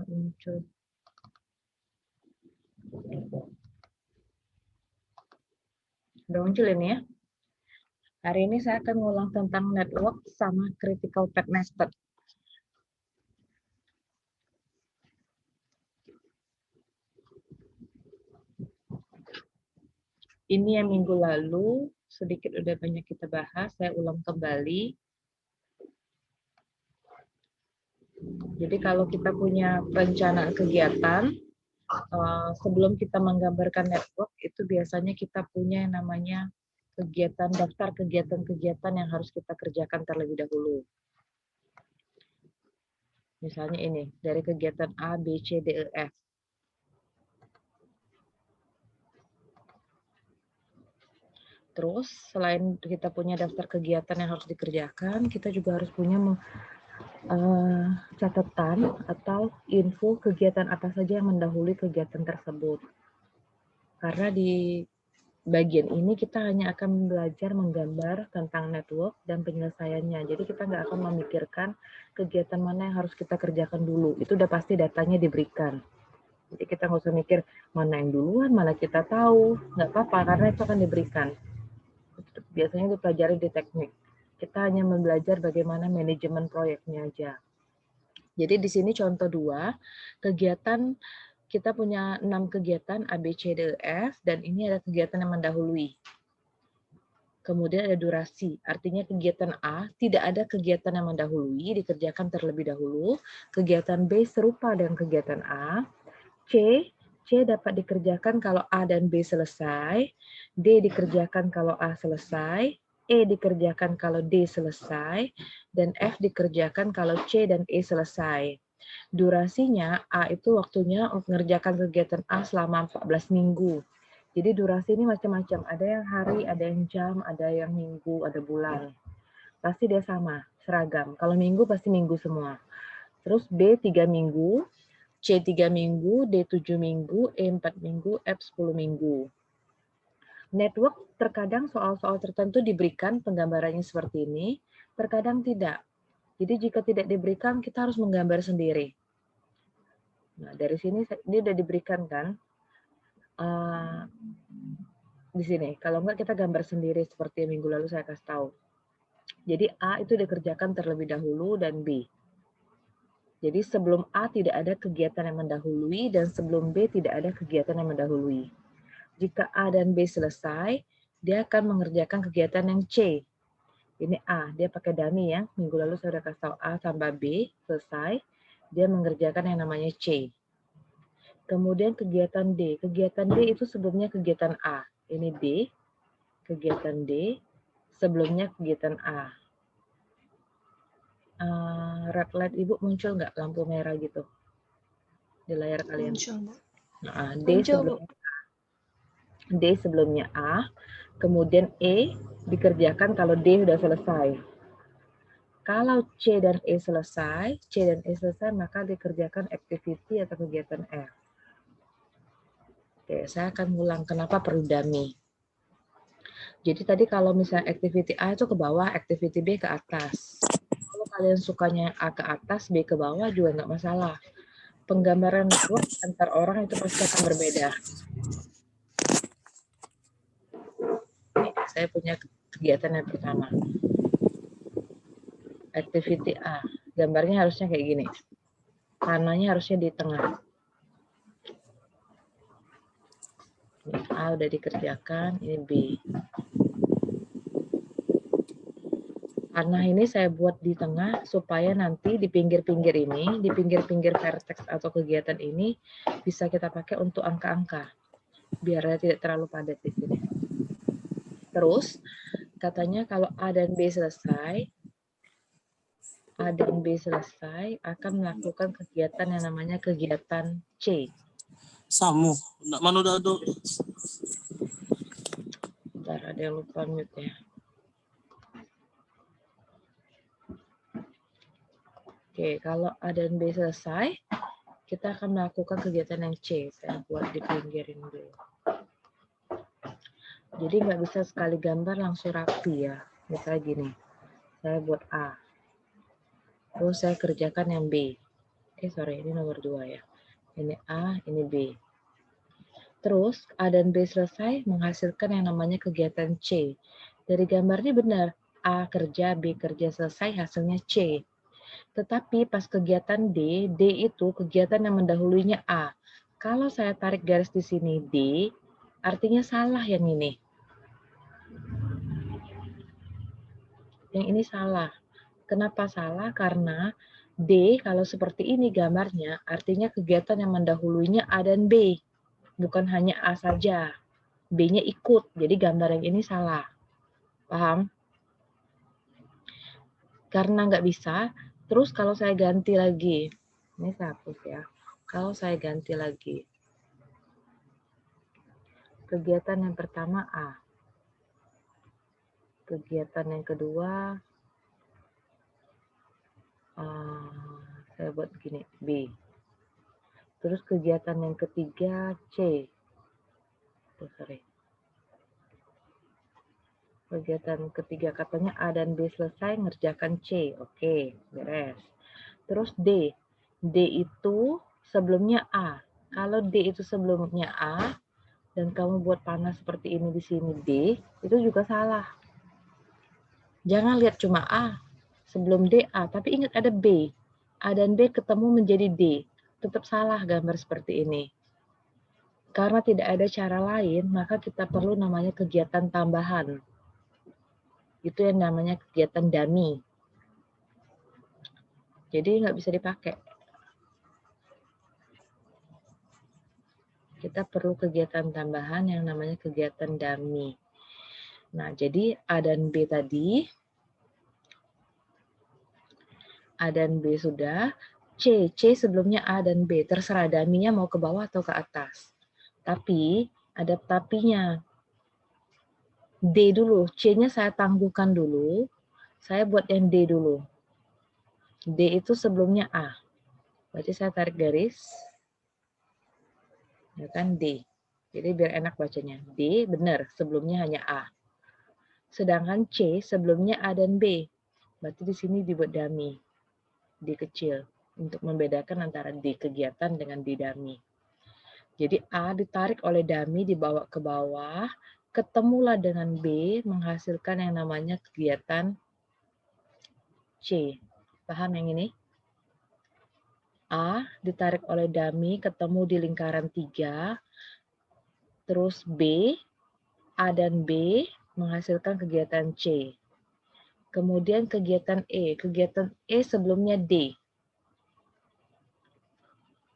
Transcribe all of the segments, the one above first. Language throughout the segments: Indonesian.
Muncul. Udah muncul ini ya. Hari ini saya akan ngulang tentang network sama critical path method. Ini yang minggu lalu, sedikit udah banyak kita bahas, saya ulang kembali. Jadi kalau kita punya perencanaan kegiatan, sebelum kita menggambarkan network, itu biasanya kita punya yang namanya kegiatan, daftar kegiatan-kegiatan yang harus kita kerjakan terlebih dahulu. Misalnya ini, dari kegiatan A, B, C, D, E, F. Terus, selain kita punya daftar kegiatan yang harus dikerjakan, kita juga harus punya catatan atau info kegiatan apa saja yang mendahului kegiatan tersebut. Karena di bagian ini kita hanya akan belajar menggambar tentang network dan penyelesaiannya. Jadi kita nggak akan memikirkan kegiatan mana yang harus kita kerjakan dulu. Itu udah pasti datanya diberikan. Jadi kita nggak usah mikir mana yang duluan, mana kita tahu. Nggak apa-apa, karena itu akan diberikan. Biasanya dipelajari di teknik. Kita hanya belajar bagaimana manajemen proyeknya aja. Jadi di sini contoh 2, kegiatan kita punya 6 kegiatan A, B, C, D, E, F, dan ini ada kegiatan yang mendahului. Kemudian ada durasi, artinya kegiatan A tidak ada kegiatan yang mendahului, dikerjakan terlebih dahulu. Kegiatan B serupa dengan kegiatan A. C dapat dikerjakan kalau A dan B selesai, D dikerjakan kalau A selesai, E dikerjakan kalau D selesai, dan F dikerjakan kalau C dan E selesai. Durasinya, A itu waktunya mengerjakan kegiatan A selama 14 minggu. Jadi durasi ini macam-macam, ada yang hari, ada yang jam, ada yang minggu, ada bulan. Pasti dia sama, seragam. Kalau minggu pasti minggu semua. Terus B 3 minggu, C 3 minggu, D 7 minggu, E 4 minggu, F 10 minggu. Network terkadang soal-soal tertentu diberikan penggambarannya seperti ini, terkadang tidak. Jadi jika tidak diberikan, kita harus menggambar sendiri. Nah, dari sini ini udah diberikan kan. Di sini, kalau enggak kita gambar sendiri seperti yang minggu lalu saya kasih tahu. Jadi A itu dikerjakan terlebih dahulu dan B. Jadi sebelum A tidak ada kegiatan yang mendahului dan sebelum B tidak ada kegiatan yang mendahului. Jika A dan B selesai, dia akan mengerjakan kegiatan yang C. Ini A, dia pakai dummy ya. Minggu lalu saya sudah kasih tahu A tambah B, selesai. Dia mengerjakan yang namanya C. Kemudian kegiatan D. Kegiatan D itu sebelumnya kegiatan A. Ini D, kegiatan D, sebelumnya kegiatan A. Red light Ibu muncul nggak lampu merah gitu di layar kalian? Muncul, Bu. Nah, Muncul, Bu. D sebelumnya A, kemudian E dikerjakan kalau D sudah selesai. Kalau C dan E selesai, maka dikerjakan activity atau kegiatan F. Oke, saya akan ulang kenapa perlu dummy. Jadi tadi kalau misalnya activity A itu ke bawah, activity B ke atas. Kalau kalian sukanya A ke atas, B ke bawah juga nggak masalah. Penggambaran network antar orang itu pasti akan berbeda. Ini saya punya kegiatan yang pertama. Activity A. Gambarnya harusnya kayak gini. Panahnya harusnya di tengah. Ini A udah dikerjakan, ini B. Panah ini saya buat di tengah supaya nanti di pinggir-pinggir ini, di pinggir-pinggir vertex atau kegiatan ini bisa kita pakai untuk angka-angka. Biar tidak terlalu padat di sini. Terus, katanya kalau A dan B selesai, akan melakukan kegiatan yang namanya kegiatan C. Samu, nak mana dah ada? Bentar, ada yang lupa mute ya. Oke, kalau A dan B selesai, kita akan melakukan kegiatan yang C. Saya buat di pinggirin dulu. Jadi nggak bisa sekali gambar langsung rapi ya. Misalnya gini, saya buat A. Terus saya kerjakan yang B. Sorry, ini nomor 2 ya. Ini A, ini B. Terus A dan B selesai menghasilkan yang namanya kegiatan C. Dari gambarnya benar, A kerja, B kerja, selesai, hasilnya C. Tetapi pas kegiatan D, D itu kegiatan yang mendahulunya A. Kalau saya tarik garis di sini D, artinya salah yang ini. Yang ini salah. Kenapa salah? Karena D kalau seperti ini gambarnya, artinya kegiatan yang mendahulunya A dan B. Bukan hanya A saja. B-nya ikut, jadi gambar yang ini salah. Paham? Karena nggak bisa, terus kalau saya ganti lagi, ini saya hapus ya. Kalau saya ganti lagi, kegiatan yang pertama A, kegiatan yang kedua, saya buat begini, B. Terus kegiatan yang ketiga C. Kegiatan ketiga katanya A dan B selesai, ngerjakan C. Oke, beres. Terus D. D itu sebelumnya A. Kalau D itu sebelumnya A, dan kamu buat panah seperti ini di sini D, itu juga salah. Jangan lihat cuma A, sebelum D A, tapi ingat ada B. A dan B ketemu menjadi D. Tetap salah gambar seperti ini. Karena tidak ada cara lain, maka kita perlu namanya kegiatan tambahan. Itu yang namanya kegiatan dummy. Jadi nggak bisa dipakai. Kita perlu kegiatan tambahan yang namanya kegiatan dummy. Nah, jadi A dan B tadi, A dan B sudah, C sebelumnya A dan B, terserah dummy-nya mau ke bawah atau ke atas. Tapi, ada tapinya. D dulu, C-nya saya tangguhkan dulu, saya buat yang D dulu. D itu sebelumnya A. Berarti saya tarik garis, ya kan D. Jadi biar enak bacanya. D benar, sebelumnya hanya A. Sedangkan C sebelumnya A dan B. Berarti di sini dibuat dummy. D kecil. Untuk membedakan antara D kegiatan dengan D dummy. Jadi A ditarik oleh dummy, dibawa ke bawah, ketemulah dengan B, menghasilkan yang namanya kegiatan C. Paham yang ini? A ditarik oleh dummy, ketemu di lingkaran 3, terus B, A dan B menghasilkan kegiatan C. Kemudian kegiatan E sebelumnya D.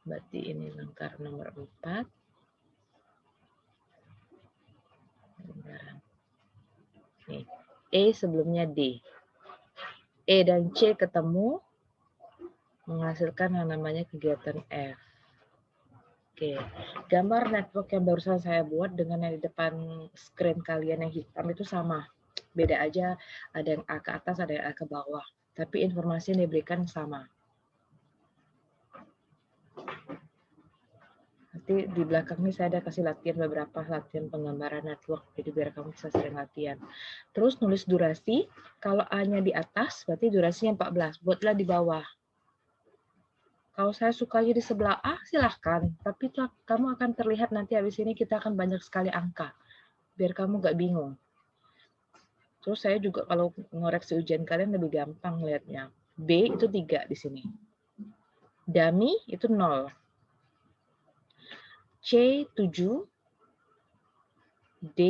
Berarti ini lingkaran nomor 4. Nih, E sebelumnya D. E dan C ketemu, menghasilkan yang namanya kegiatan F. Oke, gambar network yang barusan saya buat dengan yang di depan screen kalian yang hitam itu sama. Beda aja, ada yang A ke atas, ada yang A ke bawah. Tapi informasi yang diberikan sama. Nanti di belakang ini saya ada kasih latihan beberapa latihan penggambaran network, jadi biar kamu bisa sering latihan. Terus nulis durasi, kalau A-nya di atas, berarti durasinya 14. Buatlah di bawah. Kalau saya sukanya di sebelah A, silahkan. Tapi kamu akan terlihat nanti habis ini kita akan banyak sekali angka. Biar kamu nggak bingung. Terus saya juga kalau ngoreksi ujian kalian lebih gampang lihatnya. B itu 3 di sini. Dummy itu 0. C 7. D,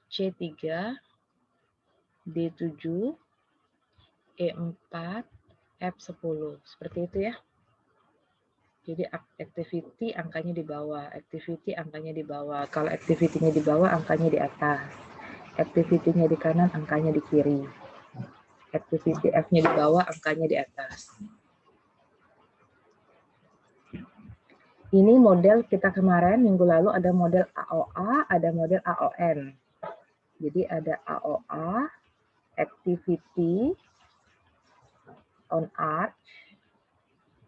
C 3. D 7. E 4. F 10. Seperti itu ya. Jadi activity angkanya di bawah, activity angkanya di bawah. Kalau activity-nya di bawah, angkanya di atas. Activity-nya di kanan, angkanya di kiri. Activity F-nya di bawah, angkanya di atas. Ini model kita kemarin, minggu lalu ada model AOA, ada model AON. Jadi ada AOA, activity, on Arch,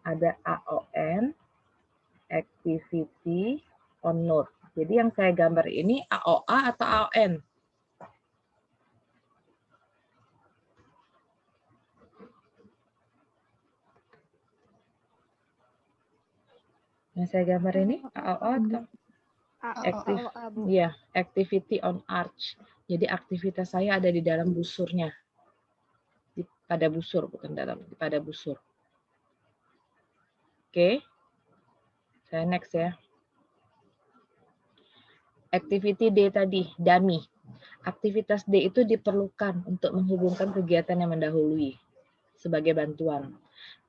ada AON, activity on node. Jadi yang saya gambar ini AOA atau AON? Yang saya gambar ini AOA atau activity on Arch. Jadi aktivitas saya ada di dalam busurnya. Pada busur, bukan pada busur. Oke. Saya next ya. Activity D tadi, dummy. Aktivitas D itu diperlukan untuk menghubungkan kegiatan yang mendahului sebagai bantuan.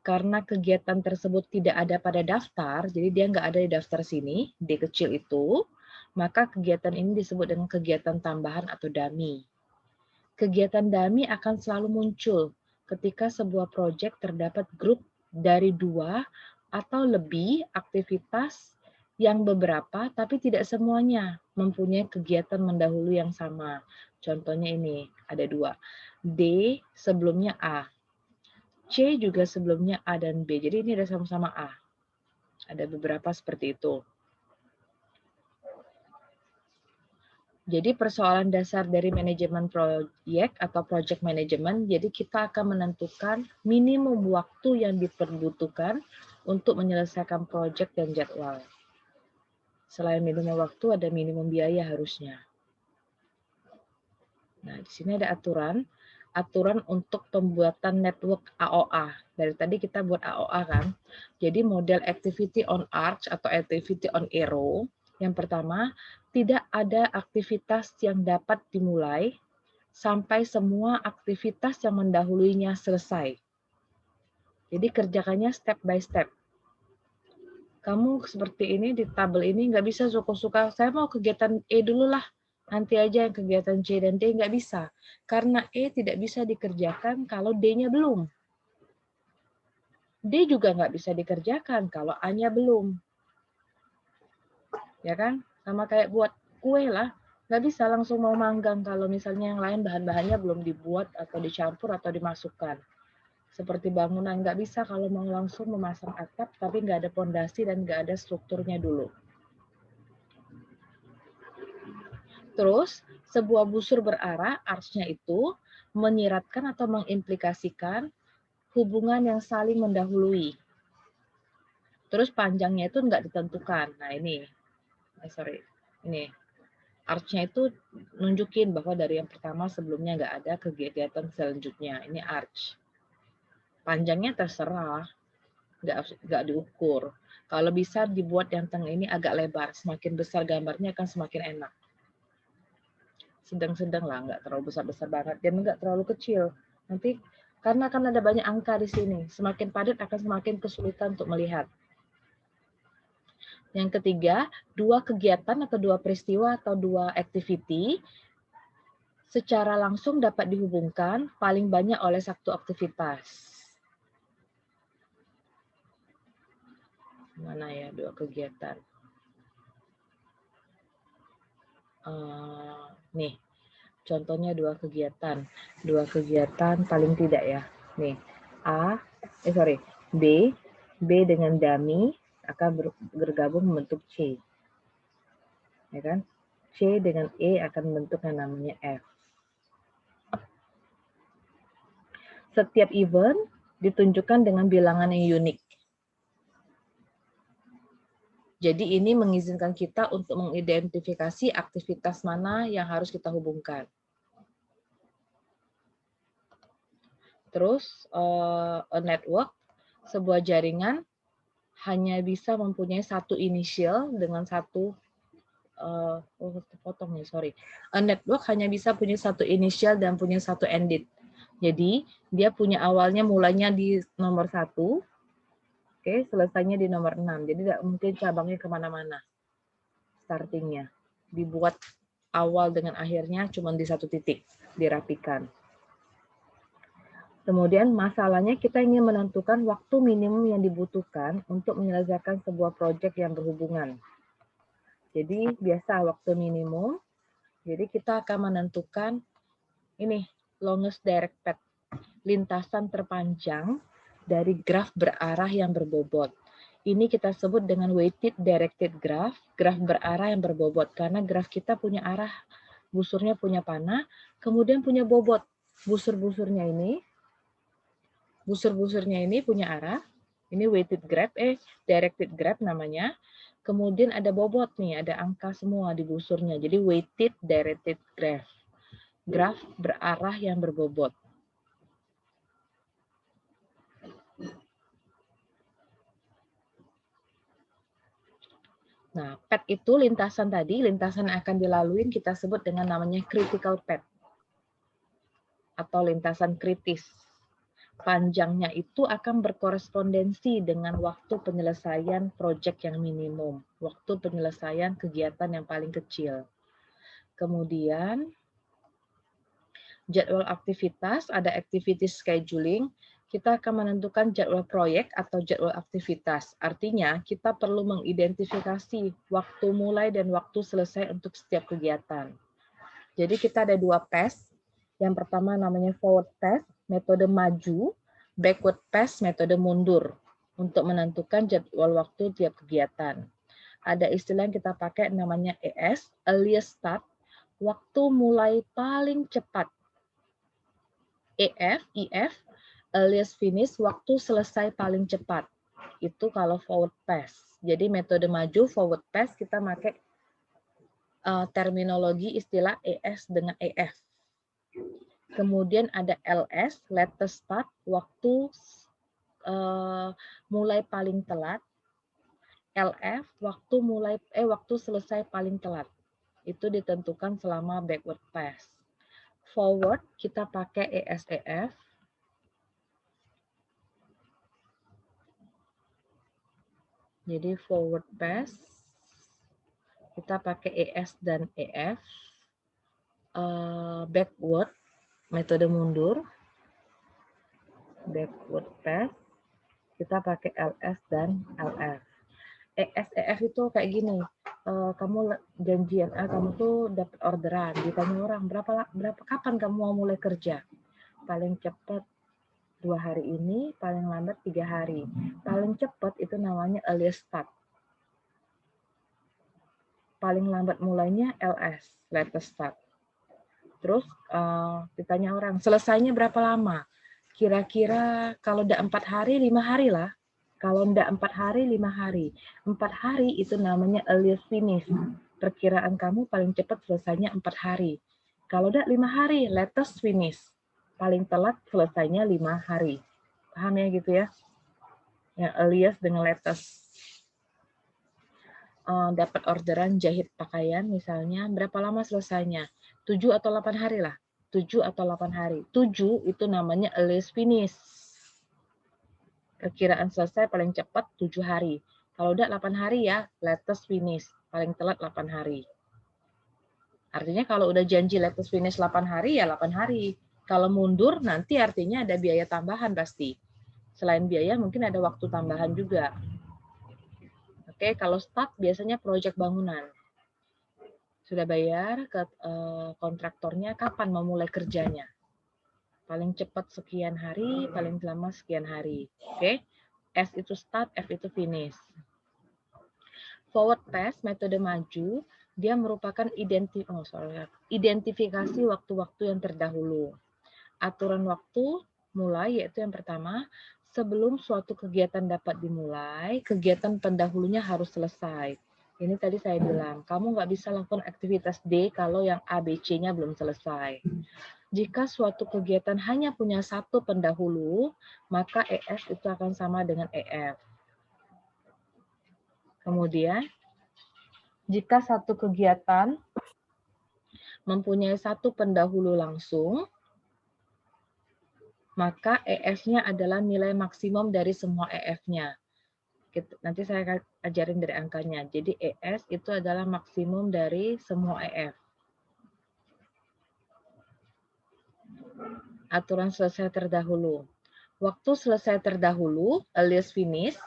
Karena kegiatan tersebut tidak ada pada daftar, jadi dia nggak ada di daftar sini, D kecil itu, maka kegiatan ini disebut dengan kegiatan tambahan atau dummy. Kegiatan dummy akan selalu muncul ketika sebuah proyek terdapat grup dari 2 atau lebih aktivitas yang beberapa tapi tidak semuanya mempunyai kegiatan mendahului yang sama. Contohnya ini, ada 2. D sebelumnya A. C juga sebelumnya A dan B. Jadi ini ada sama-sama A. Ada beberapa seperti itu. Jadi persoalan dasar dari manajemen proyek atau project management, jadi kita akan menentukan minimum waktu yang diperbutuhkan untuk menyelesaikan proyek dan jadwal. Selain minimum waktu, ada minimum biaya harusnya. Nah, di sini ada aturan untuk pembuatan network AOA. Dari tadi kita buat AOA kan. Jadi model activity on Arch atau activity on Arrow. Yang pertama, tidak ada aktivitas yang dapat dimulai sampai semua aktivitas yang mendahulunya selesai. Jadi kerjakannya step by step. Kamu seperti ini di tabel ini nggak bisa suka-suka, saya mau kegiatan E dulu lah, nanti aja yang kegiatan C dan D, nggak bisa. Karena E tidak bisa dikerjakan kalau D-nya belum. D juga nggak bisa dikerjakan kalau A-nya belum. Ya kan? Sama kayak buat kue lah, nggak bisa langsung mau manggang kalau misalnya yang lain bahan-bahannya belum dibuat atau dicampur atau dimasukkan. Seperti bangunan, nggak bisa kalau mau langsung memasang atap tapi nggak ada pondasi dan nggak ada strukturnya dulu. Terus, sebuah busur berarah, arch-nya itu menyiratkan atau mengimplikasikan hubungan yang saling mendahului. Terus panjangnya itu nggak ditentukan. Nah ini, ini arch-nya itu nunjukin bahwa dari yang pertama sebelumnya nggak ada kegiatan selanjutnya. Ini arch. Panjangnya terserah, nggak diukur. Kalau bisa dibuat yang tengah ini agak lebar, semakin besar gambarnya akan semakin enak. Sedang-sedang lah, nggak terlalu besar-besar banget, dan nggak terlalu kecil. Nanti karena akan ada banyak angka di sini, semakin padat akan semakin kesulitan untuk melihat. Yang ketiga, 2 kegiatan atau 2 peristiwa atau 2 activity secara langsung dapat dihubungkan paling banyak oleh 1 aktivitas. Mana ya 2 kegiatan? Nih, contohnya 2 kegiatan. 2 kegiatan paling tidak ya. Nih, B dengan dummy akan bergabung membentuk C. Ya kan? C dengan E akan membentuk yang namanya F. Setiap event ditunjukkan dengan bilangan yang unik. Jadi ini mengizinkan kita untuk mengidentifikasi aktivitas mana yang harus kita hubungkan. Terus, a network, sebuah jaringan hanya bisa mempunyai 1 initial dengan 1 A network hanya bisa punya 1 initial dan punya 1 ended. Jadi dia punya awalnya mulainya di nomor 1, oke, selesainya di nomor 6. Jadi tidak mungkin cabangnya kemana-mana. Startingnya dibuat awal dengan akhirnya cuma di 1 titik, dirapikan. Kemudian masalahnya kita ingin menentukan waktu minimum yang dibutuhkan untuk menyelesaikan sebuah proyek yang berhubungan. Jadi biasa waktu minimum. Jadi kita akan menentukan ini longest direct path, lintasan terpanjang dari graf berarah yang berbobot. Ini kita sebut dengan weighted directed graph, graf berarah yang berbobot, karena graf kita punya arah, busurnya punya panah, kemudian punya bobot. Busur-busurnya ini punya arah, ini weighted graph, directed graph namanya. Kemudian ada bobot nih, ada angka semua di busurnya. Jadi weighted directed graph, graf berarah yang berbobot. Nah, pad itu lintasan tadi, lintasan yang akan dilaluin kita sebut dengan namanya critical pad atau lintasan kritis. Panjangnya itu akan berkorespondensi dengan waktu penyelesaian proyek yang minimum, waktu penyelesaian kegiatan yang paling kecil. Kemudian, jadwal aktivitas, ada activity scheduling, kita akan menentukan jadwal proyek atau jadwal aktivitas. Artinya, kita perlu mengidentifikasi waktu mulai dan waktu selesai untuk setiap kegiatan. Jadi kita ada 2 PACE. Yang pertama namanya forward PACE, metode maju, backward PACE, metode mundur, untuk menentukan jadwal waktu tiap kegiatan. Ada istilah yang kita pakai namanya ES, earliest start, waktu mulai paling cepat. EF, earliest finish, waktu selesai paling cepat. Itu kalau forward PACE. Jadi metode maju, forward PACE, kita pakai terminologi istilah ES dengan EF. Kemudian ada LS, latest start, waktu mulai paling telat. LF, waktu selesai paling telat. Itu ditentukan selama backward PACE. Forward kita pakai ESEF. Jadi forward PACE kita pakai ES dan EF. Backward metode mundur. Backward PACE kita pakai LS dan LF. ESEF itu kayak gini, kamu janjian, kamu tuh dapat orderan, ditanya orang kapan kamu mau mulai kerja? Paling cepat 2 hari ini, paling lambat 3 hari. Paling cepat itu namanya earliest start. Paling lambat mulainya LS, latest start. Terus ditanya orang, selesainya berapa lama? Kira-kira kalau udah 4 hari, 5 hari lah. Kalau enggak 4 hari, 5 hari. 4 hari itu namanya earliest finish. Perkiraan kamu paling cepat selesainya 4 hari. Kalau enggak 5 hari, latest finish. Paling telat selesainya 5 hari. Paham ya gitu ya? Yang earliest dengan latest. Dapat orderan jahit pakaian misalnya, berapa lama selesainya? 7 atau 8 hari lah. 7 atau 8 hari. 7 itu namanya earliest finish. Perkiraan selesai paling cepat 7 hari. Kalau udah 8 hari ya, latest finish. Paling telat 8 hari. Artinya kalau udah janji latest finish 8 hari, ya 8 hari. Kalau mundur, nanti artinya ada biaya tambahan pasti. Selain biaya, mungkin ada waktu tambahan juga. Oke, kalau start biasanya proyek bangunan. Sudah bayar ke kontraktornya, kapan mau mulai kerjanya? Paling cepat sekian hari, paling lama sekian hari. Oke, S itu start, F itu finish. Forward PACE, metode maju, dia merupakan identifikasi waktu-waktu yang terdahulu. Aturan waktu mulai yaitu yang pertama, sebelum suatu kegiatan dapat dimulai, kegiatan pendahulunya harus selesai. Ini tadi saya bilang, kamu nggak bisa lakukan aktivitas D kalau yang A, B, C-nya belum selesai. Jika suatu kegiatan hanya punya satu pendahulu, maka ES itu akan sama dengan EF. Kemudian, jika satu kegiatan mempunyai satu pendahulu langsung, maka EF-nya adalah nilai maksimum dari semua EF-nya. Nanti saya ajarin dari angkanya. Jadi ES itu adalah maksimum dari semua EF. Aturan selesai terdahulu. Waktu selesai terdahulu, earliest finish,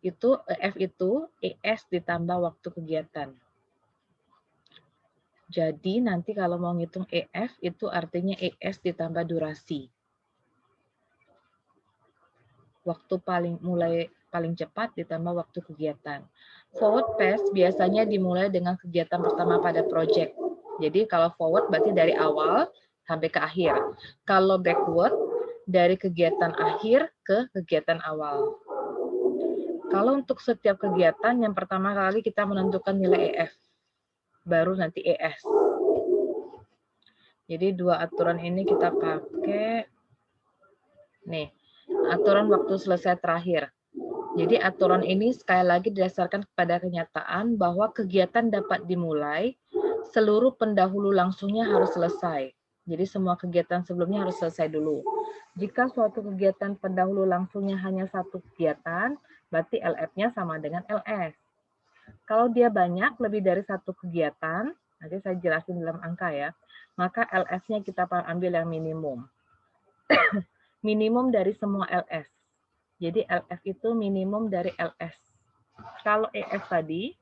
itu EF itu ES ditambah waktu kegiatan. Jadi nanti kalau mau ngitung EF itu artinya ES ditambah durasi. waktu paling cepat ditambah waktu kegiatan. Forward pass biasanya dimulai dengan kegiatan pertama pada project. Jadi kalau forward berarti dari awal sampai ke akhir. Kalau backward dari kegiatan akhir ke kegiatan awal. Kalau untuk setiap kegiatan yang pertama kali kita menentukan nilai EF, baru nanti ES. Jadi dua aturan ini kita pakai. Nih, aturan waktu selesai terakhir. Jadi aturan ini sekali lagi didasarkan kepada kenyataan bahwa kegiatan dapat dimulai, seluruh pendahulu langsungnya harus selesai. Jadi semua kegiatan sebelumnya harus selesai dulu. Jika suatu kegiatan pendahulu langsungnya hanya satu kegiatan, berarti LF-nya sama dengan LS. Kalau dia banyak, lebih dari satu kegiatan, nanti saya jelasin dalam angka ya, maka LS-nya kita ambil yang minimum. Minimum dari semua LS. Jadi LF itu minimum dari LS. Kalau ES tadi,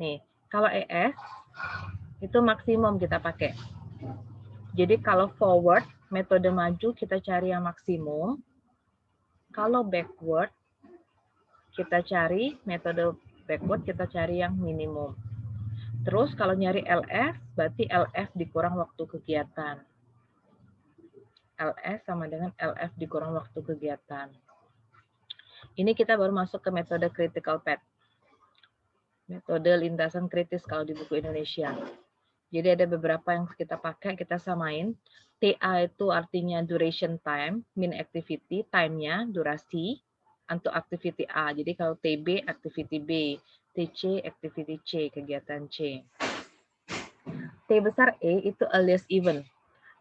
nih, kalau ES itu maksimum kita pakai. Jadi kalau forward, metode maju kita cari yang maksimum. Kalau backward, kita cari metode backward, kita cari yang minimum. Terus kalau nyari LF, berarti LF dikurang waktu kegiatan. LS sama dengan LF dikurang waktu kegiatan. Ini kita baru masuk ke metode critical path. Metode lintasan kritis kalau di buku Indonesia. Jadi ada beberapa yang kita pakai, kita samain. TA itu artinya duration time, mean activity, time-nya, durasi, untuk activity A. Jadi kalau TB, activity B. TC, activity C, kegiatan C. T besar E itu earliest event,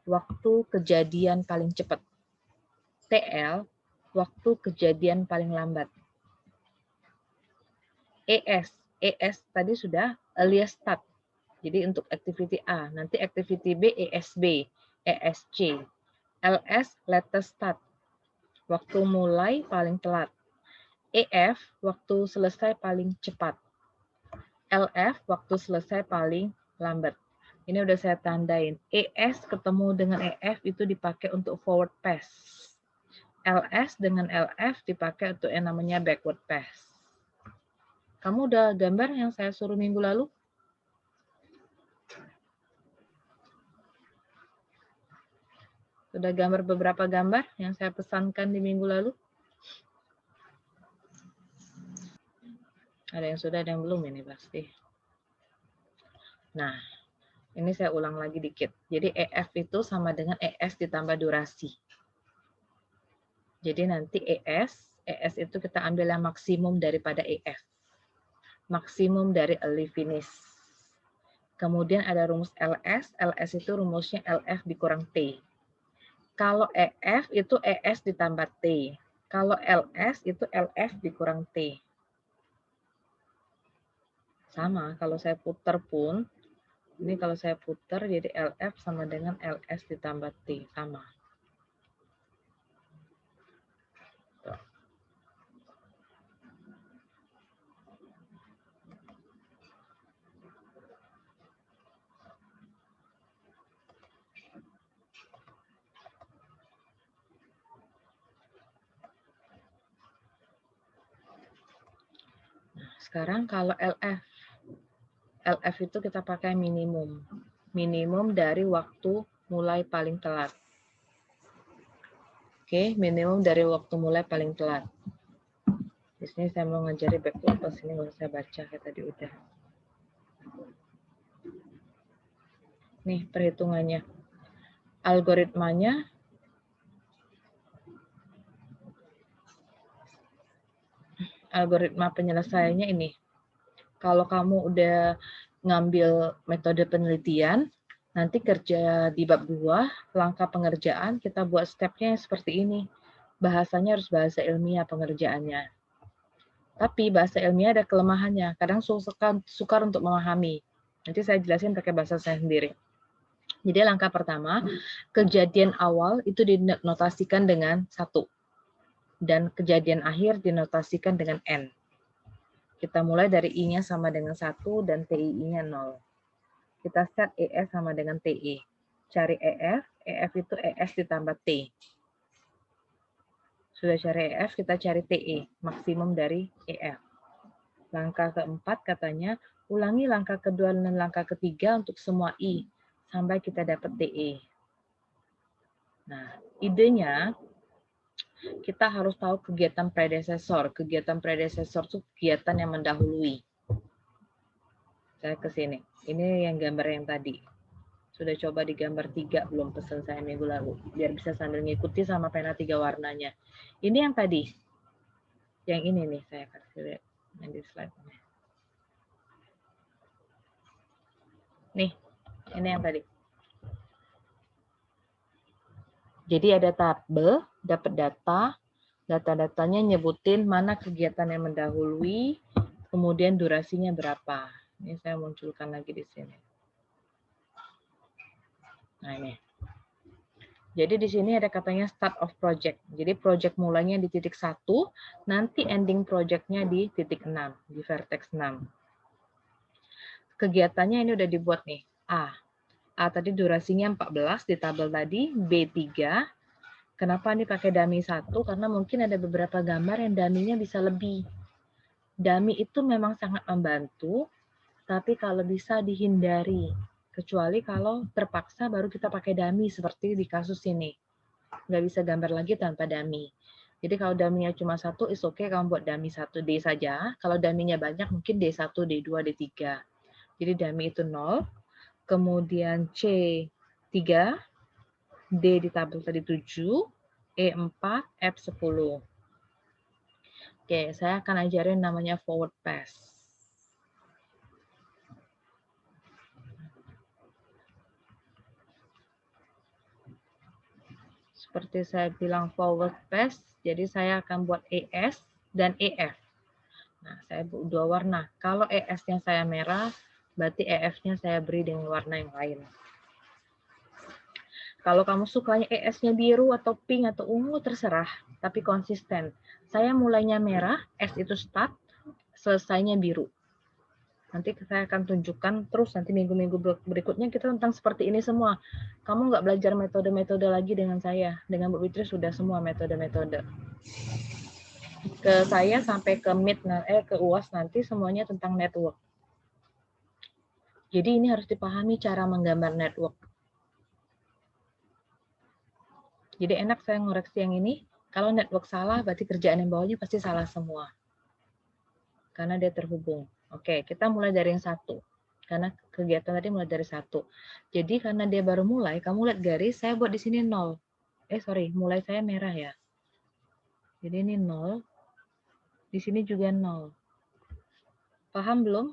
waktu kejadian paling cepat. TL, waktu kejadian paling lambat. ES tadi sudah earliest start. Jadi untuk activity A, nanti activity B, ESB, ESC. LS, latest start, waktu mulai paling telat. EF, waktu selesai paling cepat. LF, waktu selesai paling lambat. Ini udah saya tandain. ES ketemu dengan EF itu dipakai untuk forward pass. LS dengan LF dipakai untuk yang namanya backward pass. Kamu udah gambar yang saya suruh minggu lalu? Sudah gambar beberapa gambar yang saya pesankan di minggu lalu? Ada yang sudah, ada yang belum ini pasti. Nah, ini saya ulang lagi dikit. Jadi EF itu sama dengan ES ditambah durasi. Jadi nanti ES itu kita ambil yang maksimum daripada EF. Maksimum dari early finish. Kemudian ada rumus LS itu rumusnya LF dikurang T. Kalau EF itu ES ditambah T. Kalau LS itu LF dikurang T. Sama, kalau saya putar pun, ini kalau saya putar jadi LF sama dengan LS ditambah T, sama. Tuh. Nah, sekarang kalau LF itu kita pakai minimum. Minimum dari waktu mulai paling telat. Oke, minimum dari waktu mulai paling telat. Di sini saya mau ngajari backward pass, ini nggak saya baca kayak tadi udah. Nih perhitungannya. Algoritmanya algoritma penyelesaiannya ini. Kalau kamu udah ngambil metode penelitian, nanti kerja di bab 2, langkah pengerjaan, kita buat stepnya seperti ini. Bahasanya harus bahasa ilmiah pengerjaannya. Tapi bahasa ilmiah ada kelemahannya, kadang sukar untuk memahami. Nanti saya jelasin pakai bahasa saya sendiri. Jadi langkah pertama, kejadian awal itu dinotasikan dengan 1. Dan kejadian akhir dinotasikan dengan N. Kita mulai dari I-nya sama dengan 1 dan TII-nya 0. Kita set ES sama dengan TE. Cari EF itu ES ditambah T. Sudah cari EF, kita cari TE, maksimum dari EF. Langkah keempat katanya, ulangi langkah kedua dan langkah ketiga untuk semua I, sampai kita dapat TE. Nah, idenya, kita harus tahu kegiatan predesesor. Kegiatan predesesor itu kegiatan yang mendahului. Saya ke sini. Ini yang gambar yang tadi. Sudah coba di gambar 3, belum pesan saya minggu lalu. Biar bisa sambil ngikuti sama pena 3 warnanya. Ini yang tadi. Yang ini nih, saya kasih lihat. Yang di slide-nya. Nih, ini yang tadi. Jadi ada tabel, dapat data. Data-datanya nyebutin mana kegiatan yang mendahului, kemudian durasinya berapa. Ini saya munculkan lagi di sini. Nah ini. Jadi di sini ada katanya start of project. Jadi project mulainya di titik 1, nanti ending projectnya di titik 6, di vertex 6. Kegiatannya ini udah dibuat nih. A tadi durasinya 14 di tabel tadi, B3. Kenapa ini pakai dummy 1? Karena mungkin ada beberapa gambar yang dummy-nya bisa lebih. Dummy itu memang sangat membantu, tapi kalau bisa dihindari. Kecuali kalau terpaksa baru kita pakai dummy seperti di kasus ini. Nggak bisa gambar lagi tanpa dummy. Jadi kalau dummy-nya cuma 1, is okay, kamu buat dummy 1D saja. Kalau dummy-nya banyak, mungkin D1, D2, D3. Jadi dummy itu 0. Kemudian C3, D di tabel tadi 7, E4, F10. Oke, saya akan ajarin namanya forward pass. Seperti saya bilang forward pass, jadi saya akan buat ES dan EF. Nah, saya buat 2 warna. Kalau ES-nya saya merah, berarti EF-nya saya beri dengan warna yang lain. Kalau kamu sukanya ES-nya biru atau pink atau ungu, terserah, tapi konsisten. Saya mulainya merah, S itu start, selesainya biru. Nanti saya akan tunjukkan terus nanti minggu-minggu berikutnya kita tentang seperti ini semua. Kamu nggak belajar metode-metode lagi dengan saya. Dengan Bu Fitri sudah semua metode-metode. Ke saya sampai ke ke UAS nanti semuanya tentang network. Jadi ini harus dipahami cara menggambar network. Jadi enak saya ngoreksi yang ini. Kalau network salah, berarti kerjaan yang bawahnya pasti salah semua. Karena dia terhubung. Oke, kita mulai dari yang 1. Karena kegiatan tadi mulai dari 1. Jadi karena dia baru mulai, kamu lihat garis, saya buat di sini 0. Mulai saya merah ya. Jadi ini 0. Di sini juga 0. Paham belum?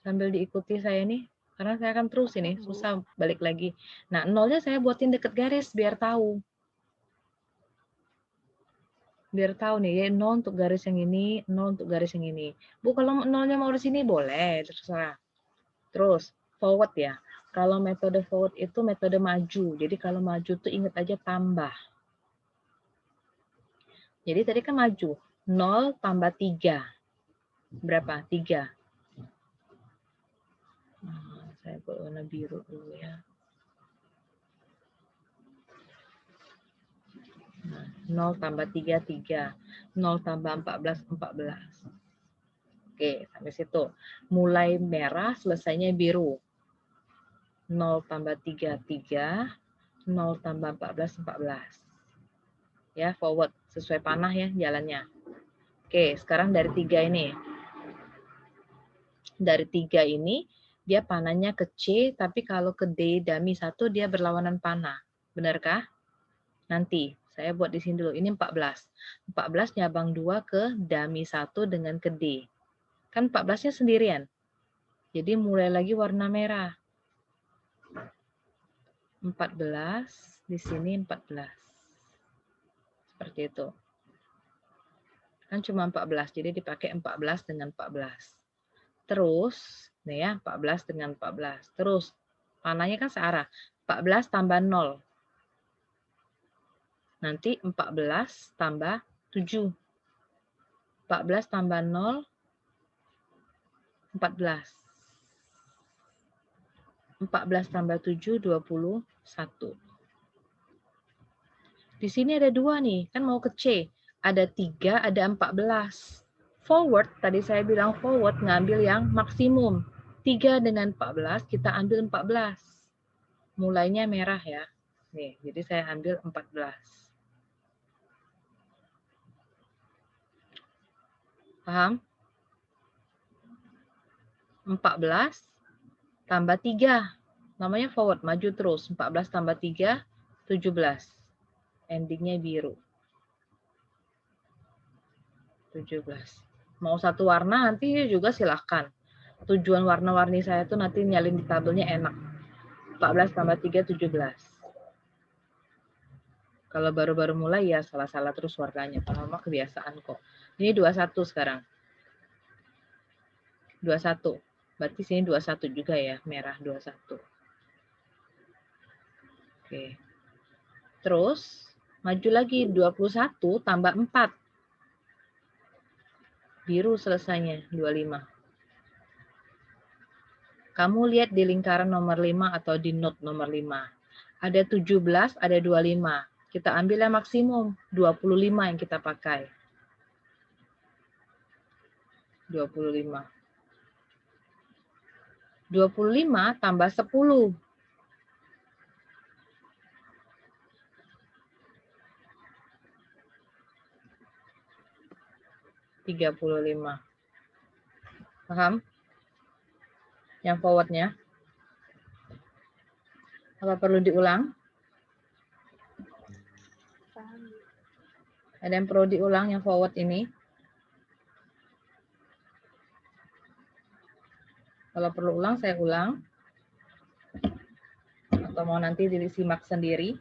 Sambil diikuti saya nih. Karena saya akan terus ini, susah balik lagi. Nah, 0-nya saya buatin deket garis, biar tahu. Biar tahu nih, ya 0 untuk garis yang ini, 0 untuk garis yang ini. Bu, kalau 0-nya mau di sini, boleh, terserah. Terus, forward ya. Kalau metode forward itu metode maju. Jadi kalau maju tuh ingat aja tambah. Jadi tadi kan maju. 0 tambah 3. Berapa? 3. Nah, saya buat warna biru dulu ya. Nah, 0 tambah 3, 3. 0 tambah 14, 14. Oke, sampai situ. Mulai merah, selesainya biru. 0 tambah 3, 3. 0 tambah 14, 14. Ya, forward. Sesuai panah ya jalannya. Oke, sekarang dari 3 ini. Dari 3 ini, dia panahnya ke C, tapi kalau ke D, dummy 1, dia berlawanan panah. Benarkah? Nanti, saya buat di sini dulu. Ini 14. 14 nyabang 2 ke dummy 1 dengan ke D. Kan 14-nya sendirian. Jadi mulai lagi warna merah. 14, di sini 14. Seperti itu. Kan cuma 14, jadi dipakai 14 dengan 14. Terus, nih ya, 14 dengan 14. Terus, panahnya kan searah. 14 tambah 0. Nanti 14 tambah 7. 14 tambah 0, 14. 14 tambah 7, 21. Di sini ada 2 nih, kan mau ke C. Ada 3, ada 14. Forward, tadi saya bilang forward ngambil yang maksimum. 3 dengan 14, kita ambil 14. Mulainya merah ya. Nih, jadi saya ambil 14. Paham? 14 tambah 3. Namanya forward, maju terus. 14 tambah 3, 17. Endingnya biru. 17. Mau satu warna nanti juga silahkan. Tujuan warna-warni saya tuh nanti nyalin di tabelnya enak. 14 tambah 3, 17. Kalau baru-baru mulai ya salah-salah terus warnanya. Lama kebiasaan kok. Ini 21 sekarang. 21. Berarti sini 21 juga ya, merah 21. Oke. Terus maju lagi 21 tambah 4. Biru selesainya 25. Kamu lihat di lingkaran nomor 5 atau di note nomor 5. Ada 17, ada 25. Kita ambil yang maksimum, 25 yang kita pakai. 25. 25 tambah 10. 35. Paham? Yang forwardnya. Apa perlu diulang? Ada yang perlu diulang yang forward ini? Kalau perlu ulang, saya ulang. Atau mau nanti disimak sendiri.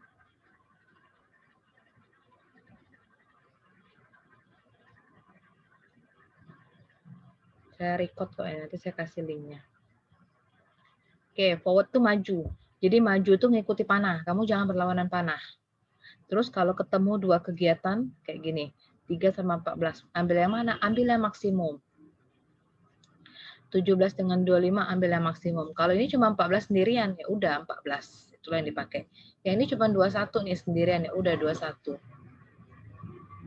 Saya record kok ya, nanti saya kasih linknya. Oke, forward tuh maju. Jadi maju tuh ngikuti panah. Kamu jangan berlawanan panah. Terus kalau ketemu dua kegiatan kayak gini, 3 sama 14, ambil yang mana? Ambil yang maksimum. 17 dengan 25 ambil yang maksimum. Kalau ini cuma 14 sendirian, ya udah 14. Itulah yang dipakai. Yang ini cuma 21 nih sendirian, ya udah 21.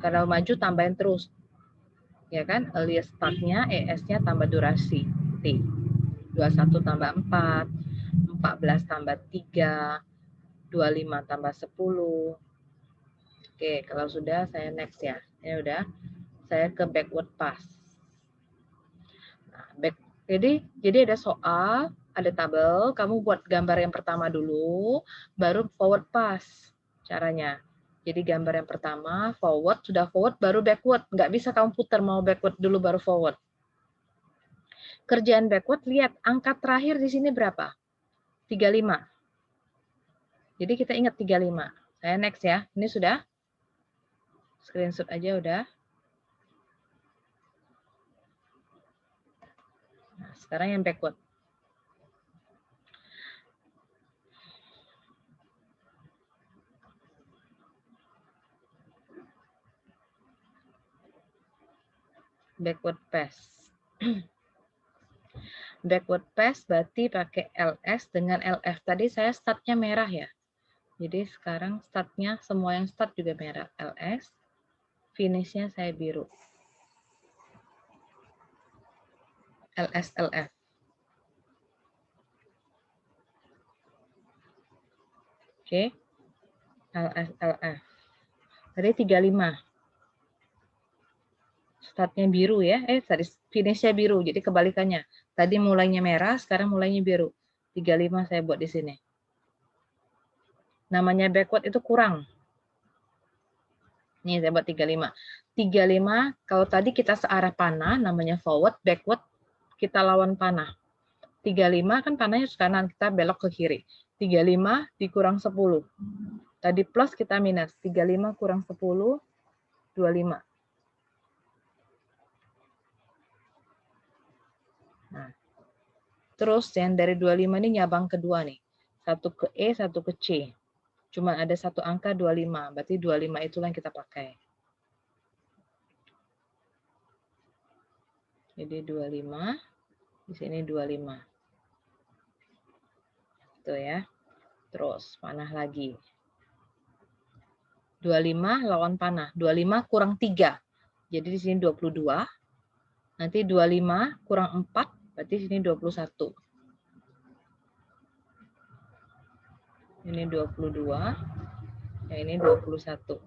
Kalau maju tambahin terus. Ya kan? Alias start-nya, ES-nya tambah durasi. T. 21 tambah 4, 14 tambah 3, 25 tambah 10. Oke, kalau sudah saya next ya. Ya udah. Saya ke backward pass. Nah, jadi ada soal, ada tabel, kamu buat gambar yang pertama dulu, baru forward pass caranya. Jadi gambar yang pertama, forward, sudah forward, baru backward. Nggak bisa kamu putar, mau backward dulu baru forward. Kerjaan backward, lihat angka terakhir di sini berapa? 35. Jadi kita ingat 35. Saya next ya. Ini sudah? Screenshot aja udah. Nah, sekarang yang backward. Backward pass. Backward pass berarti pakai LS dengan LF. Tadi saya startnya merah ya. Jadi sekarang startnya semua yang start juga merah. LS. Finishnya saya biru. LS, LF. Oke. LS, LF. Tadi 35. Startnya biru ya. Tadi finishnya biru. Jadi kebalikannya. Tadi mulainya merah, sekarang mulainya biru. 35 saya buat di sini. Namanya backward itu kurang. Nih saya buat 35. 35 kalau tadi kita searah panah namanya forward, backward kita lawan panah. 35 kan panahnya ke kanan, kita belok ke kiri. 35 dikurang 10. Tadi plus kita minus. 35 kurang 10, 25. Nah, terus yang dari 25 ini nyabang kedua nih. Satu ke E, satu ke C. Cuma ada satu angka 25. Berarti 25 itulah yang kita pakai. Jadi 25. Di sini 25. Tuh ya. Terus panah lagi. 25 lawan panah. 25 kurang 3. Jadi di sini 22. Nanti 25 kurang 4, berarti sini 21. Ini 22, yang ini 21.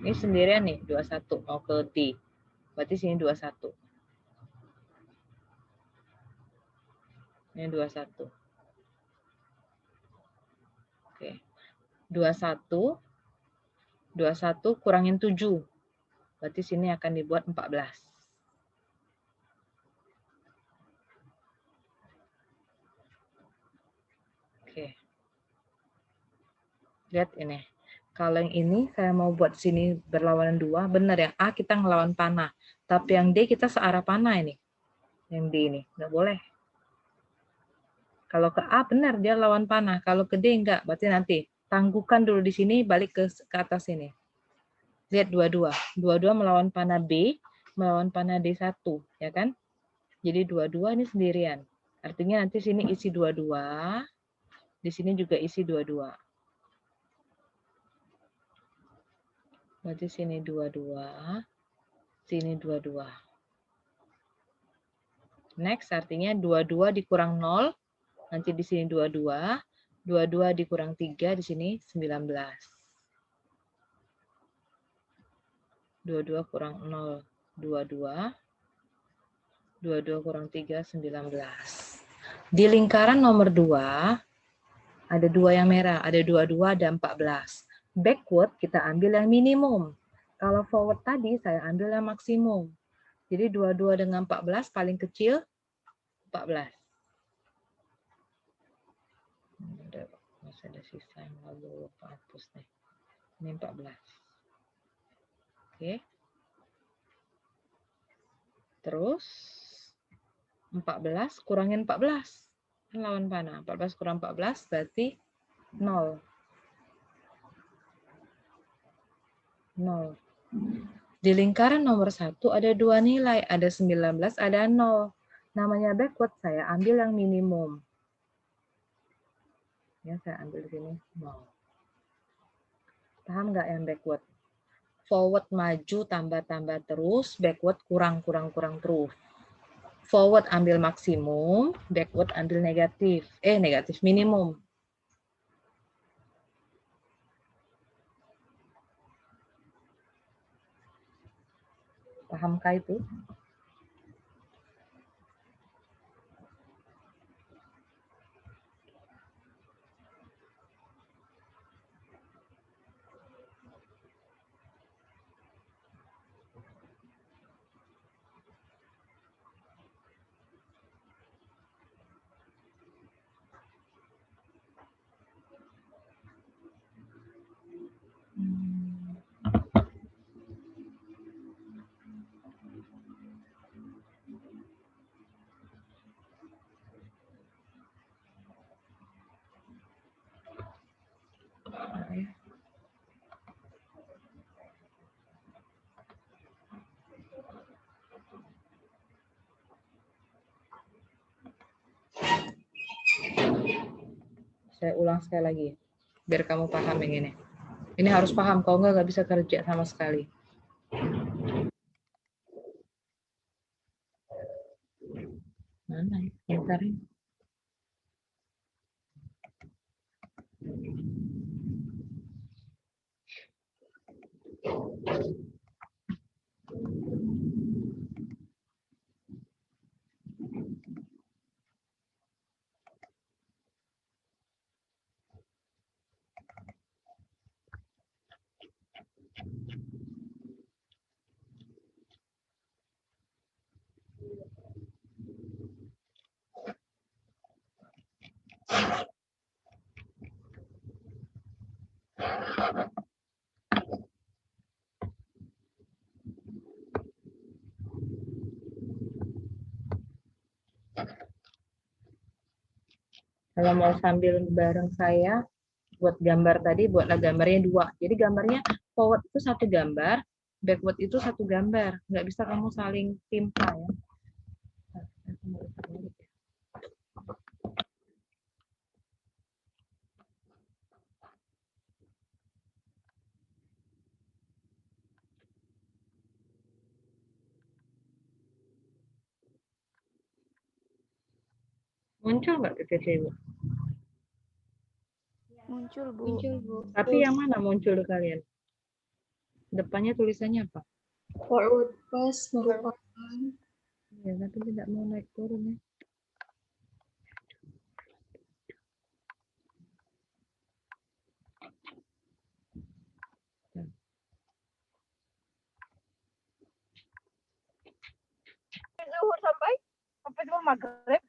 Ini sendirian nih, 21 mau ke D. Berarti sini 21. Ini 21. Oke. 21 kurangin 7. Berarti sini akan dibuat 14. Oke. Lihat ini. Kalau yang ini saya mau buat sini berlawanan 2, benar ya. A kita ngelawan panah. Tapi yang D kita searah panah ini. Yang D ini. Nggak boleh. Kalau ke A benar dia lawan panah. Kalau ke D enggak. Berarti nanti tangguhkan dulu di sini, balik ke atas sini. Lihat dua-dua. Dua-dua melawan panah B, melawan panah D1. Ya kan? Jadi dua-dua ini sendirian. Artinya nanti sini isi dua-dua. Di sini juga isi dua-dua. Berarti sini dua-dua. Sini dua-dua. Next artinya 22 dikurang 0. Nanti di sini 22. 22 dikurang 3 di sini 19. 22 kurang 0, 22. 22 kurang 3, 19. Di lingkaran nomor 2, ada 2 yang merah. Ada 22, ada 14. Backward kita ambil yang minimum. Kalau forward tadi saya ambil yang maksimum. Jadi 22 dengan 14 paling kecil 14. Masih ada sisa yang lalu hapus nih. Ini 14. Oke. Terus 14 kurangin 14. Lawan panah. 14 kurang 14 berarti 0. 0. Di lingkaran nomor 1 ada 2 nilai. Ada 19, ada 0. Namanya backward, saya ambil yang minimum. Ya, saya ambil di sini 0. Paham nggak yang backward? Forward maju tambah-tambah terus, backward kurang terus. Forward ambil maksimum, backward ambil negatif. Negatif minimum. Pahamkah itu? Saya ulang sekali lagi, biar kamu paham yang ini. Ini harus paham, kalau nggak bisa kerja sama sekali. Mana ya? Bentar ya. Kalau mau sambil bareng saya, buat gambar tadi, buatlah gambarnya 2. Jadi gambarnya forward itu satu gambar, backward itu satu gambar. Nggak bisa kamu saling timpa ya. Muncul nggak PPV, Bu? Muncul, Bu. Muncul, Bu. Tapi yang mana muncul di kalian? Depannya tulisannya apa? Forward pass merupakan Ya, tapi tidak mau naik turun ya. Zuhur sampai sebelum maghrib.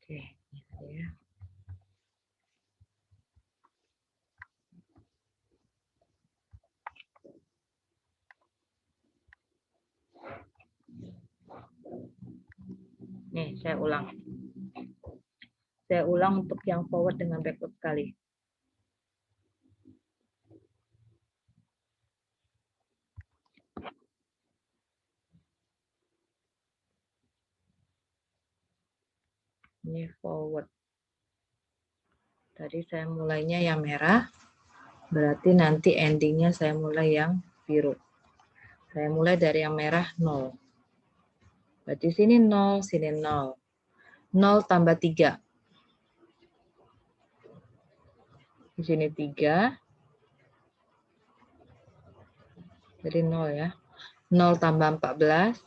Oke, ini ya. Nih, saya ulang. Saya ulang untuk yang forward dengan backward sekali. Ini forward. Tadi saya mulainya yang merah, berarti nanti endingnya saya mulai yang biru. Saya mulai dari yang merah 0. Berarti sini 0, sini 0. 0 tambah 3. Di sini 3. Jadi 0 ya. 0 tambah 14.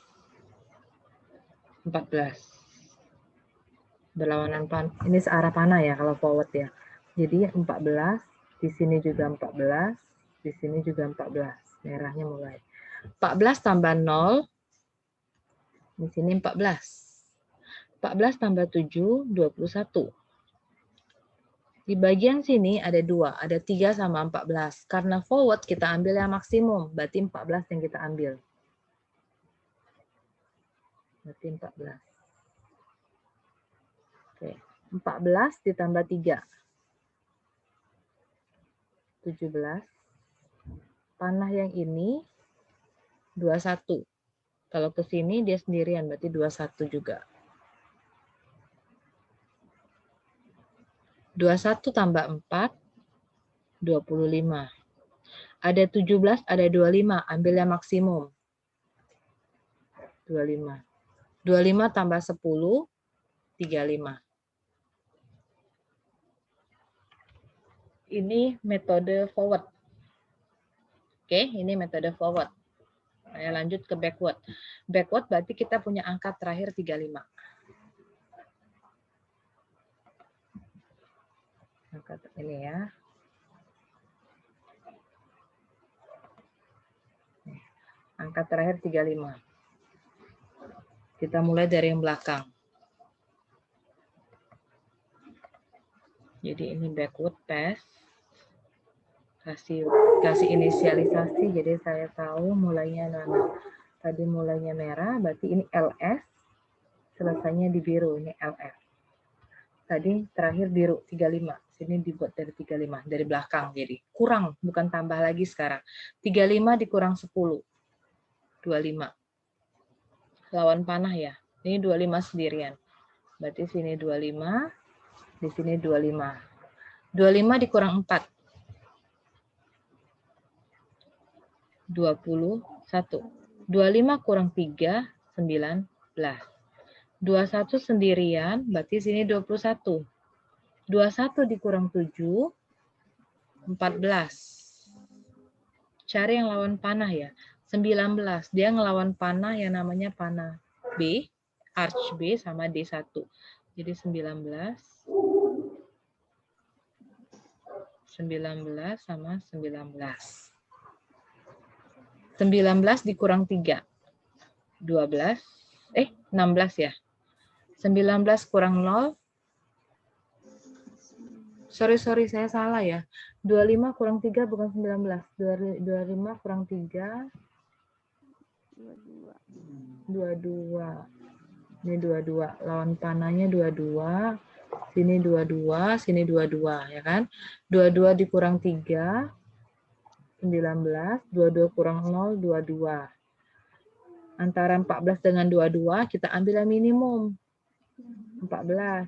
14. Berlawanan panah. Ini searah panah ya kalau forward ya. Jadi 14. Di sini juga 14. Di sini juga 14. Merahnya mulai. 14 tambah 0. Di sini 14. 14 tambah 7, 21. Di bagian sini ada 2, ada 3 sama 14. Karena forward kita ambil yang maksimum, berarti 14 yang kita ambil. Berarti 14. Oke, 14 ditambah 3. 17. Panah yang ini 21. Kalau ke sini dia sendirian, berarti 21 juga. 21 tambah 4, 25. Ada 17, ada 25. Ambil yang maksimum. 25. 25 tambah 10, 35. Ini metode forward. Oke, ini metode forward. Saya lanjut ke backward. Backward berarti kita punya angka terakhir 35. Angka ini ya. Angka terakhir 35. Kita mulai dari yang belakang. Jadi ini backward pass. Kasih inisialisasi, jadi saya tahu mulainya mana. Tadi mulainya merah, berarti ini LS. Selesainya di biru, ini LF. Tadi terakhir biru 35. Sini dibuat dari 35, dari belakang. Jadi kurang, bukan tambah lagi sekarang. 35 dikurang 10. 25. Lawan panah ya. Ini 25 sendirian. Berarti sini 25, di sini 25. 25 dikurang 4. 21. 25 kurang 3, 19. 21 sendirian, berarti sini 21. 21 dikurang 7, 14. Cari yang lawan panah ya. 19. Dia ngelawan panah yang namanya panah B, arch B sama D1. Jadi 19. 19 sama 19. 19 dikurang 3. 12. 16 ya. 19 kurang 0. Sorry, saya salah ya. 25 kurang 3 bukan 19. 25 kurang 3. 22. Ini 22. Lawan panahnya 22. Sini 22, sini 22 ya kan. 22 dikurang 3. 19. 22 kurang 0, 22. Antara 14 dengan 22 kita ambil yang minimum. 14.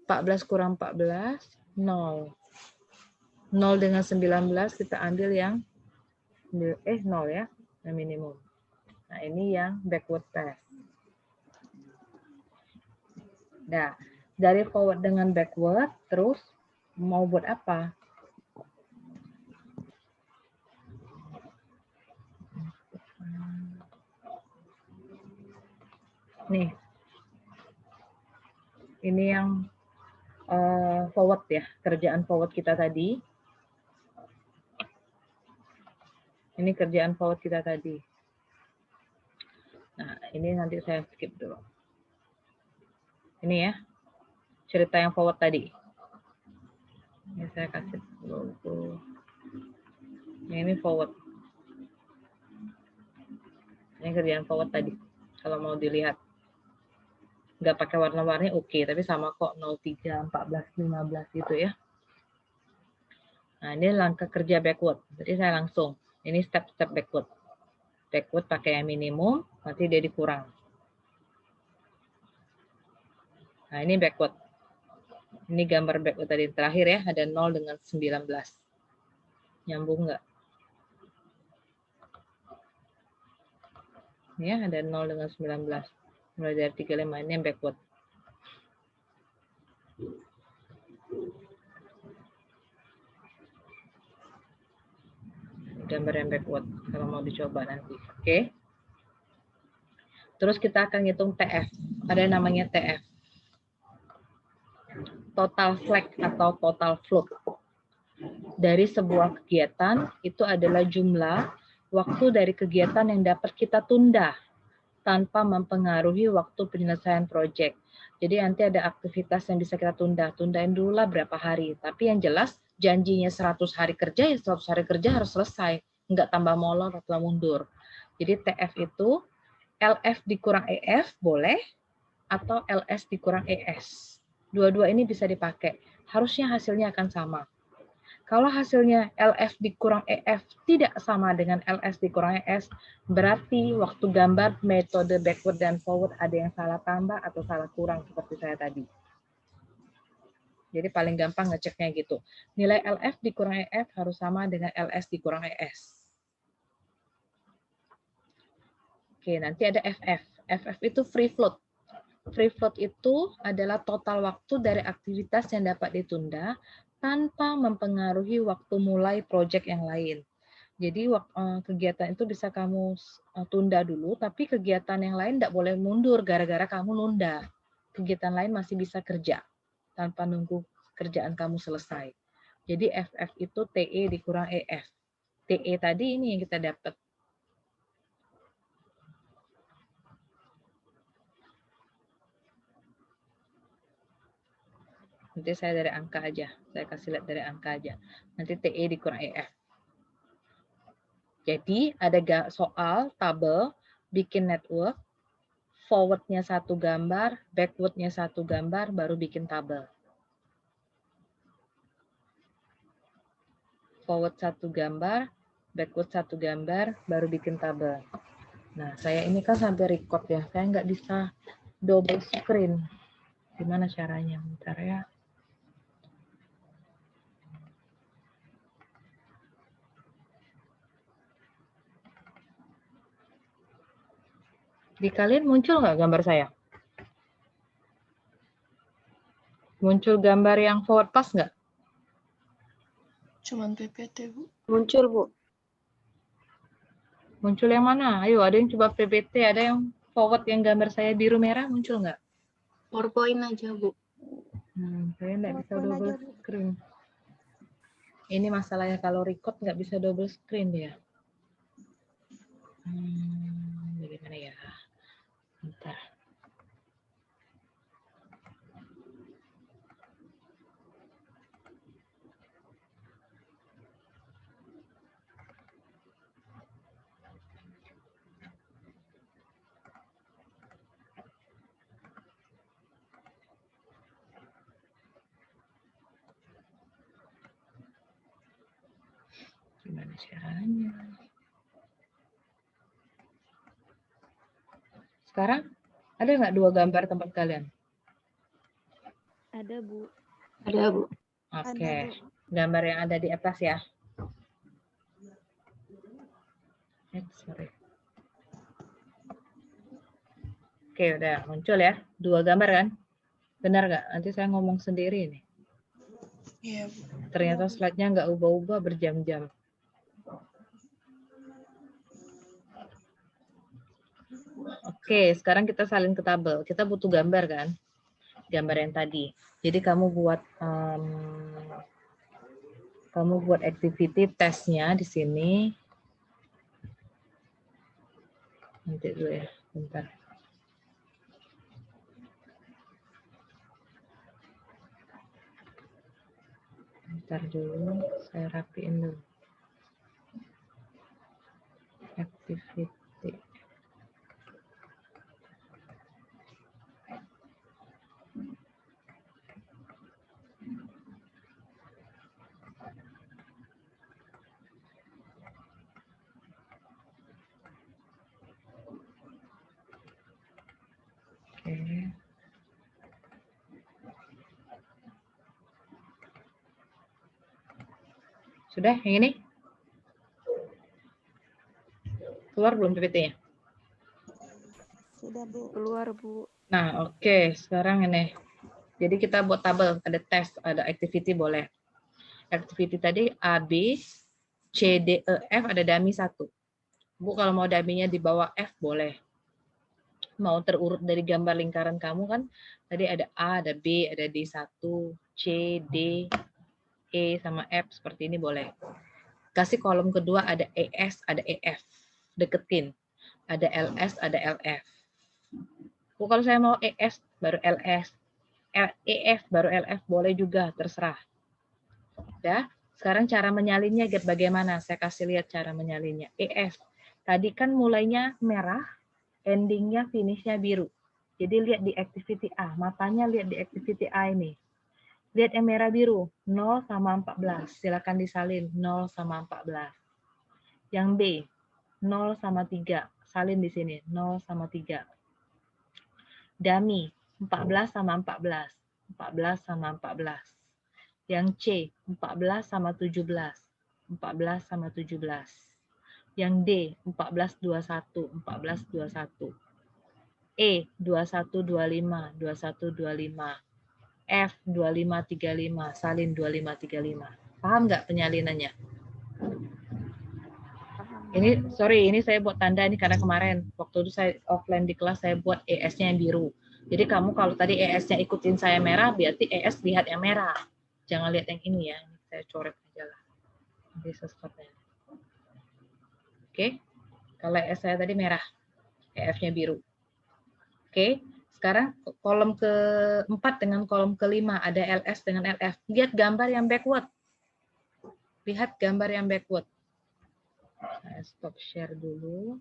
14 kurang 14, 0. 0 dengan 19 kita ambil yang 0 ya, yang minimum. Nah, ini yang backward pass. Nah, dari forward dengan backward, terus mau buat apa? Nih, ini yang forward ya, kerjaan forward kita tadi. Ini kerjaan forward kita tadi. Nah, ini nanti saya skip dulu. Ini ya, cerita yang forward tadi. Ini saya kasih logo. Ini forward. Ini kerjaan forward tadi. Kalau mau dilihat. Nggak pakai warna-warni oke, tapi sama kok 03, 14, 15 gitu ya. Nah, ini langkah kerja backward. Jadi saya langsung. Ini step-step backward. Backward pakai yang minimum, nanti dia dikurang. Nah, ini backward. Ini gambar backward tadi terakhir ya, ada 0 dengan 19. Nyambung nggak? Ya, ada 0 dengan 19. Mulai dari 35 ini yang backward. Gambar yang backward kalau mau dicoba nanti. Oke. Terus kita akan hitung TF. Ada yang namanya TF. Total flag atau total float. Dari sebuah kegiatan itu adalah jumlah waktu dari kegiatan yang dapat kita tunda tanpa mempengaruhi waktu penyelesaian proyek. Jadi nanti ada aktivitas yang bisa kita tunda. Tundain dulu lah berapa hari. Tapi yang jelas janjinya 100 hari kerja, ya 100 hari kerja harus selesai. Nggak tambah molor atau mundur. Jadi TF itu LF dikurang EF boleh, atau LS dikurang ES. Dua-dua ini bisa dipakai. Harusnya hasilnya akan sama. Kalau hasilnya LF dikurang EF tidak sama dengan LS dikurang ES, berarti waktu gambar metode backward dan forward ada yang salah tambah atau salah kurang seperti saya tadi. Jadi paling gampang ngeceknya gitu. Nilai LF dikurang EF harus sama dengan LS dikurang ES. Oke, nanti ada FF. FF itu free float. Free float itu adalah total waktu dari aktivitas yang dapat ditunda tanpa mempengaruhi waktu mulai proyek yang lain. Jadi kegiatan itu bisa kamu tunda dulu, tapi kegiatan yang lain tidak boleh mundur gara-gara kamu nunda. Kegiatan lain masih bisa kerja tanpa nunggu kerjaan kamu selesai. Jadi FF itu TE dikurang EF. TE tadi ini yang kita dapat. Nanti saya dari angka aja. Saya kasih lihat dari angka aja. Nanti TE dikurang EF. Jadi ada soal tabel, bikin network, forward-nya satu gambar, backward-nya satu gambar, baru bikin tabel. Forward satu gambar, backward satu gambar, baru bikin tabel. Nah, saya ini kan sampai record ya. Saya nggak bisa double screen. Gimana caranya? Bentar ya. Di kalian muncul nggak gambar saya? Muncul gambar yang forward pass nggak? Cuman PPT, Bu. Muncul, Bu. Muncul yang mana? Ayo, ada yang coba PPT, ada yang forward yang gambar saya biru merah, muncul nggak? PowerPoint aja, Bu. Saya nggak bisa double screen. Ini masalahnya kalau record nggak bisa double screen ya. Bagaimana ya? Bentar. Gimana caranya? Sekarang ada nggak dua gambar tempat kalian? Ada, Bu. Ada, Bu. Oke, gambar yang ada di atas ya. Sorry. Oke, udah muncul ya. 2 gambar kan? Benar nggak? Nanti saya ngomong sendiri nih. Iya, Bu. Ternyata slide-nya nggak ubah-ubah berjam-jam. Oke, sekarang kita salin ke tabel. Kita butuh gambar kan? Gambar yang tadi. Jadi kamu buat activity testnya di sini. Nanti dulu ya, bentar. Bentar dulu, saya rapiin dulu. Activity. Oke. Sudah yang ini? Keluar belum PPT-nya? Sudah, Bu. Keluar, Bu. Nah, oke. Sekarang ini. Jadi kita buat tabel. Ada tes, ada activity boleh. Activity tadi A, B, C, D, E, F, ada dummy 1. Bu, kalau mau dummy-nya di bawah F, boleh. Mau terurut dari gambar lingkaran kamu kan, tadi ada A, ada B, ada D1, C, D, E, sama F, seperti ini boleh. Kasih kolom kedua ada ES, ada EF. Deketin. Ada LS, ada LF. Bu, kalau saya mau ES, baru LS. EF, baru LF, boleh juga, terserah. Ya, sekarang cara menyalinnya bagaimana? Saya kasih lihat cara menyalinnya. EF, tadi kan mulainya merah, endingnya finishnya biru. Jadi lihat di activity A, matanya lihat di activity A ini. Lihat yang merah biru, 0 sama 14. Silakan disalin, 0 sama 14. Yang B, 0 sama 3. Salin di sini, 0 sama 3. Dummy, 14 sama 14. 14 sama 14. Yang C, 14 sama 17. 14 sama 17. Yang D, 14, 21. 14, 21. E 2125, 2125. F 2535, salin 2535. Paham nggak penyalinannya? Ini sorry, ini saya buat tanda ini karena kemarin waktu itu saya offline di kelas saya buat ES-nya yang biru. Jadi kamu kalau tadi ES-nya ikutin saya merah, berarti ES lihat yang merah. Jangan lihat yang ini ya. Saya coret aja lah. Nanti sesuatunya. Oke. Kalau ES saya tadi merah, EF-nya biru. Oke, sekarang kolom ke-4 dengan kolom ke-5 ada LS dengan LF. Lihat gambar yang backward. Lihat gambar yang backward. Saya stop share dulu.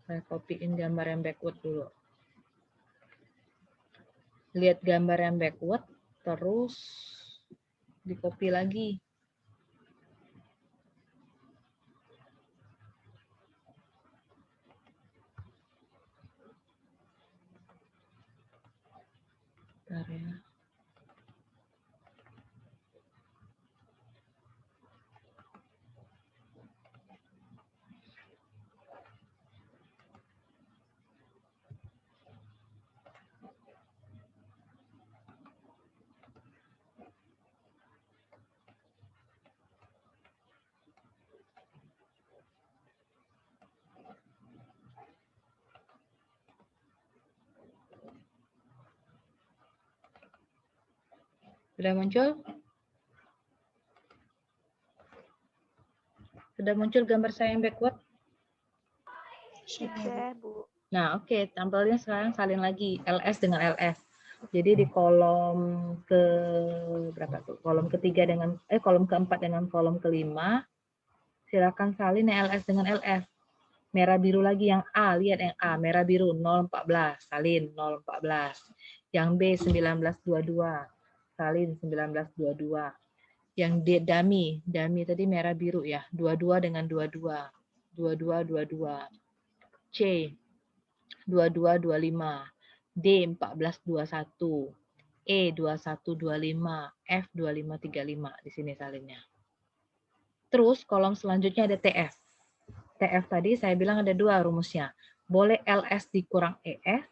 Saya copyin gambar yang backward dulu. Lihat gambar yang backward, terus di-copy lagi. Bentar ya. Sudah muncul? Sudah muncul gambar saya yang backward? Sudah, Bu. Nah, oke, tampilnya sekarang salin lagi LS dengan LF. Jadi di kolom ke berapa tuh? Kolom ketiga dengan kolom keempat dengan kolom kelima, silakan salin LS dengan LF. Merah biru lagi yang A, lihat yang A, merah biru 014, salin 014. Yang B 1922, salin 1922. Yang D dummy tadi merah biru ya, 22 dengan 22. 2222. C 2225. D 1421. E 2125, F 2535 di sini salinnya. Terus kolom selanjutnya ada TF. TF tadi saya bilang ada dua rumusnya. Boleh LS dikurang EF,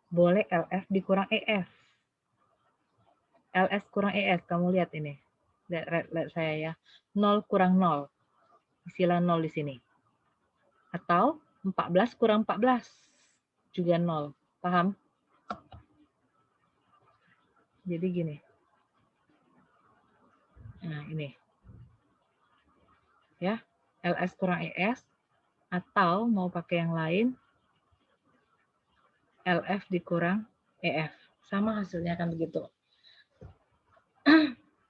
boleh LF dikurang EF. LS kurang EF, kamu lihat ini. Lihat saya ya. 0 kurang 0. Istilah 0 di sini. Atau 14 kurang 14. Juga 0. Paham? Jadi gini. Nah, ini. Ya, LS kurang ES. Atau mau pakai yang lain, LF dikurang EF. Sama hasilnya kan begitu.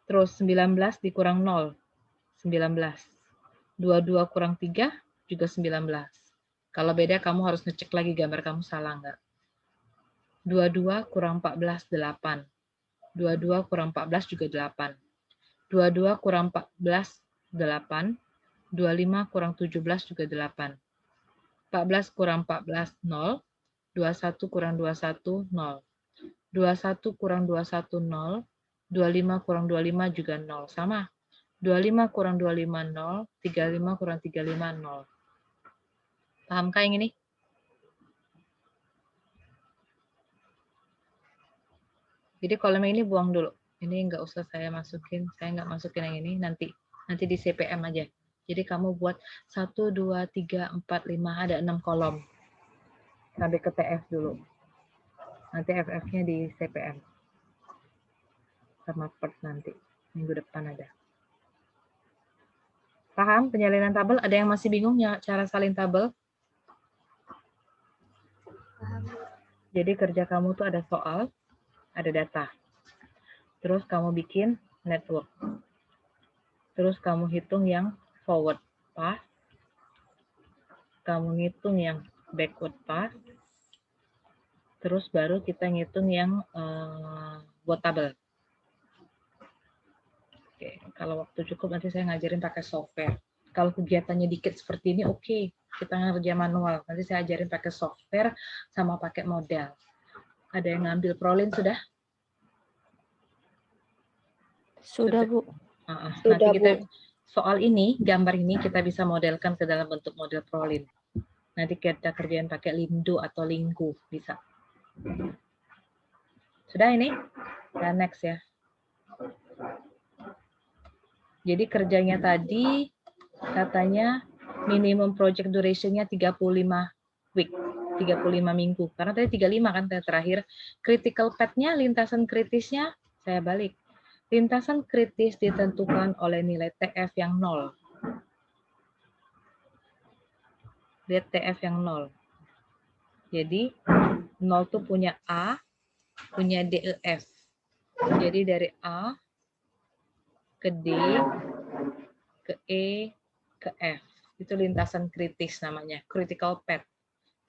Terus 19 dikurang 0, 19. 22 kurang 3 juga 19. Kalau beda kamu harus ngecek lagi gambar kamu salah nggak. 22 kurang 14, 8. 22 kurang 14 juga 8. 22 kurang 14, 8. 25 kurang 17 juga 8. 14 kurang 14, 0. 21 kurang 21, 0. 21 kurang 21, 0. 25 kurang 25 juga 0. Sama. 25 kurang 25, 0. 35 kurang 35, 0. Pahamkah yang ini? Jadi kolom ini buang dulu. Ini nggak usah saya masukin. Saya nggak masukin yang ini. Nanti di CPM aja. Jadi kamu buat 1, 2, 3, 4, 5. Ada 6 kolom. Sampai ke TF dulu. Nanti FF-nya di CPM. Sama PERT nanti. Minggu depan ada. Paham penyalinan tabel? Ada yang masih bingung ya cara salin tabel? Jadi kerja kamu tuh ada soal, ada data. Terus kamu bikin network. Terus kamu hitung yang forward pass. Kamu ngitung yang backward pass. Terus baru kita ngitung yang buat tabel. Oke, kalau waktu cukup nanti saya ngajarin pakai software. Kalau kegiatannya dikit seperti ini, oke. Kita ngerja manual. Nanti saya ajarin pakai software sama pakai model. Ada yang ngambil prolin sudah? Sudah, Bu. Nanti kita soal ini, gambar ini kita bisa modelkan ke dalam bentuk model prolin. Nanti kita kerjain pakai Lindo atau Lingku, bisa. Sudah ini? Dan next ya. Jadi kerjanya tadi katanya minimum project duration-nya 35 week, 35 minggu. Karena tadi 35 kan terakhir. Critical path-nya, lintasan kritisnya, saya balik. Lintasan kritis ditentukan oleh nilai TF yang 0. Lihat TF yang 0. Jadi 0 tuh punya A, punya DEF. Jadi dari A ke D, ke E, ke F. Itu lintasan kritis namanya, critical path.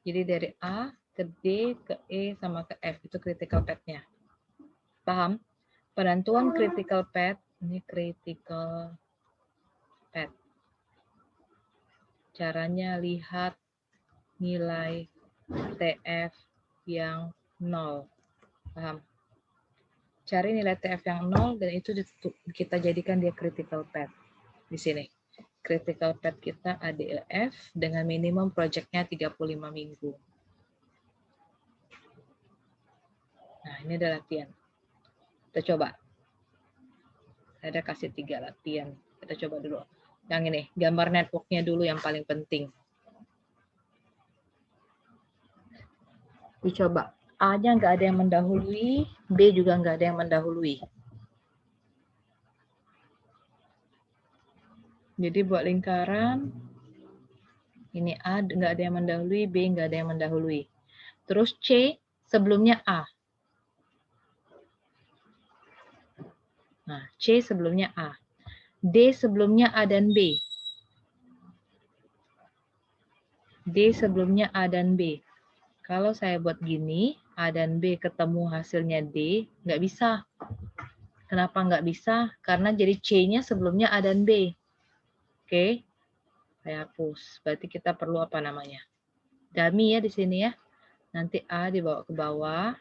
Jadi dari A ke D, ke E, sama ke F. Itu critical path-nya. Paham? Penentuan critical path, ini critical path. Caranya lihat nilai TF yang 0. Paham? Cari nilai TF yang 0 dan itu kita jadikan dia critical path. Di sini. Critical path kita ADEF dengan minimum project-nya 35 minggu. Nah, ini ada latihan. Kita coba. Saya ada kasih 3 latihan. Kita coba dulu. Yang ini, gambar network-nya dulu yang paling penting. Dicoba. A-nya nggak ada yang mendahului, B juga nggak ada yang mendahului. Jadi buat lingkaran, ini A nggak ada yang mendahului, B nggak ada yang mendahului. Terus C sebelumnya A. Nah, C sebelumnya A. D sebelumnya A dan B. D sebelumnya A dan B. Kalau saya buat gini, A dan B ketemu hasilnya D, nggak bisa. Kenapa nggak bisa? Karena jadi C-nya sebelumnya A dan B. Oke, saya hapus. Berarti kita perlu apa namanya? Dummy ya di sini ya. Nanti A dibawa ke bawah.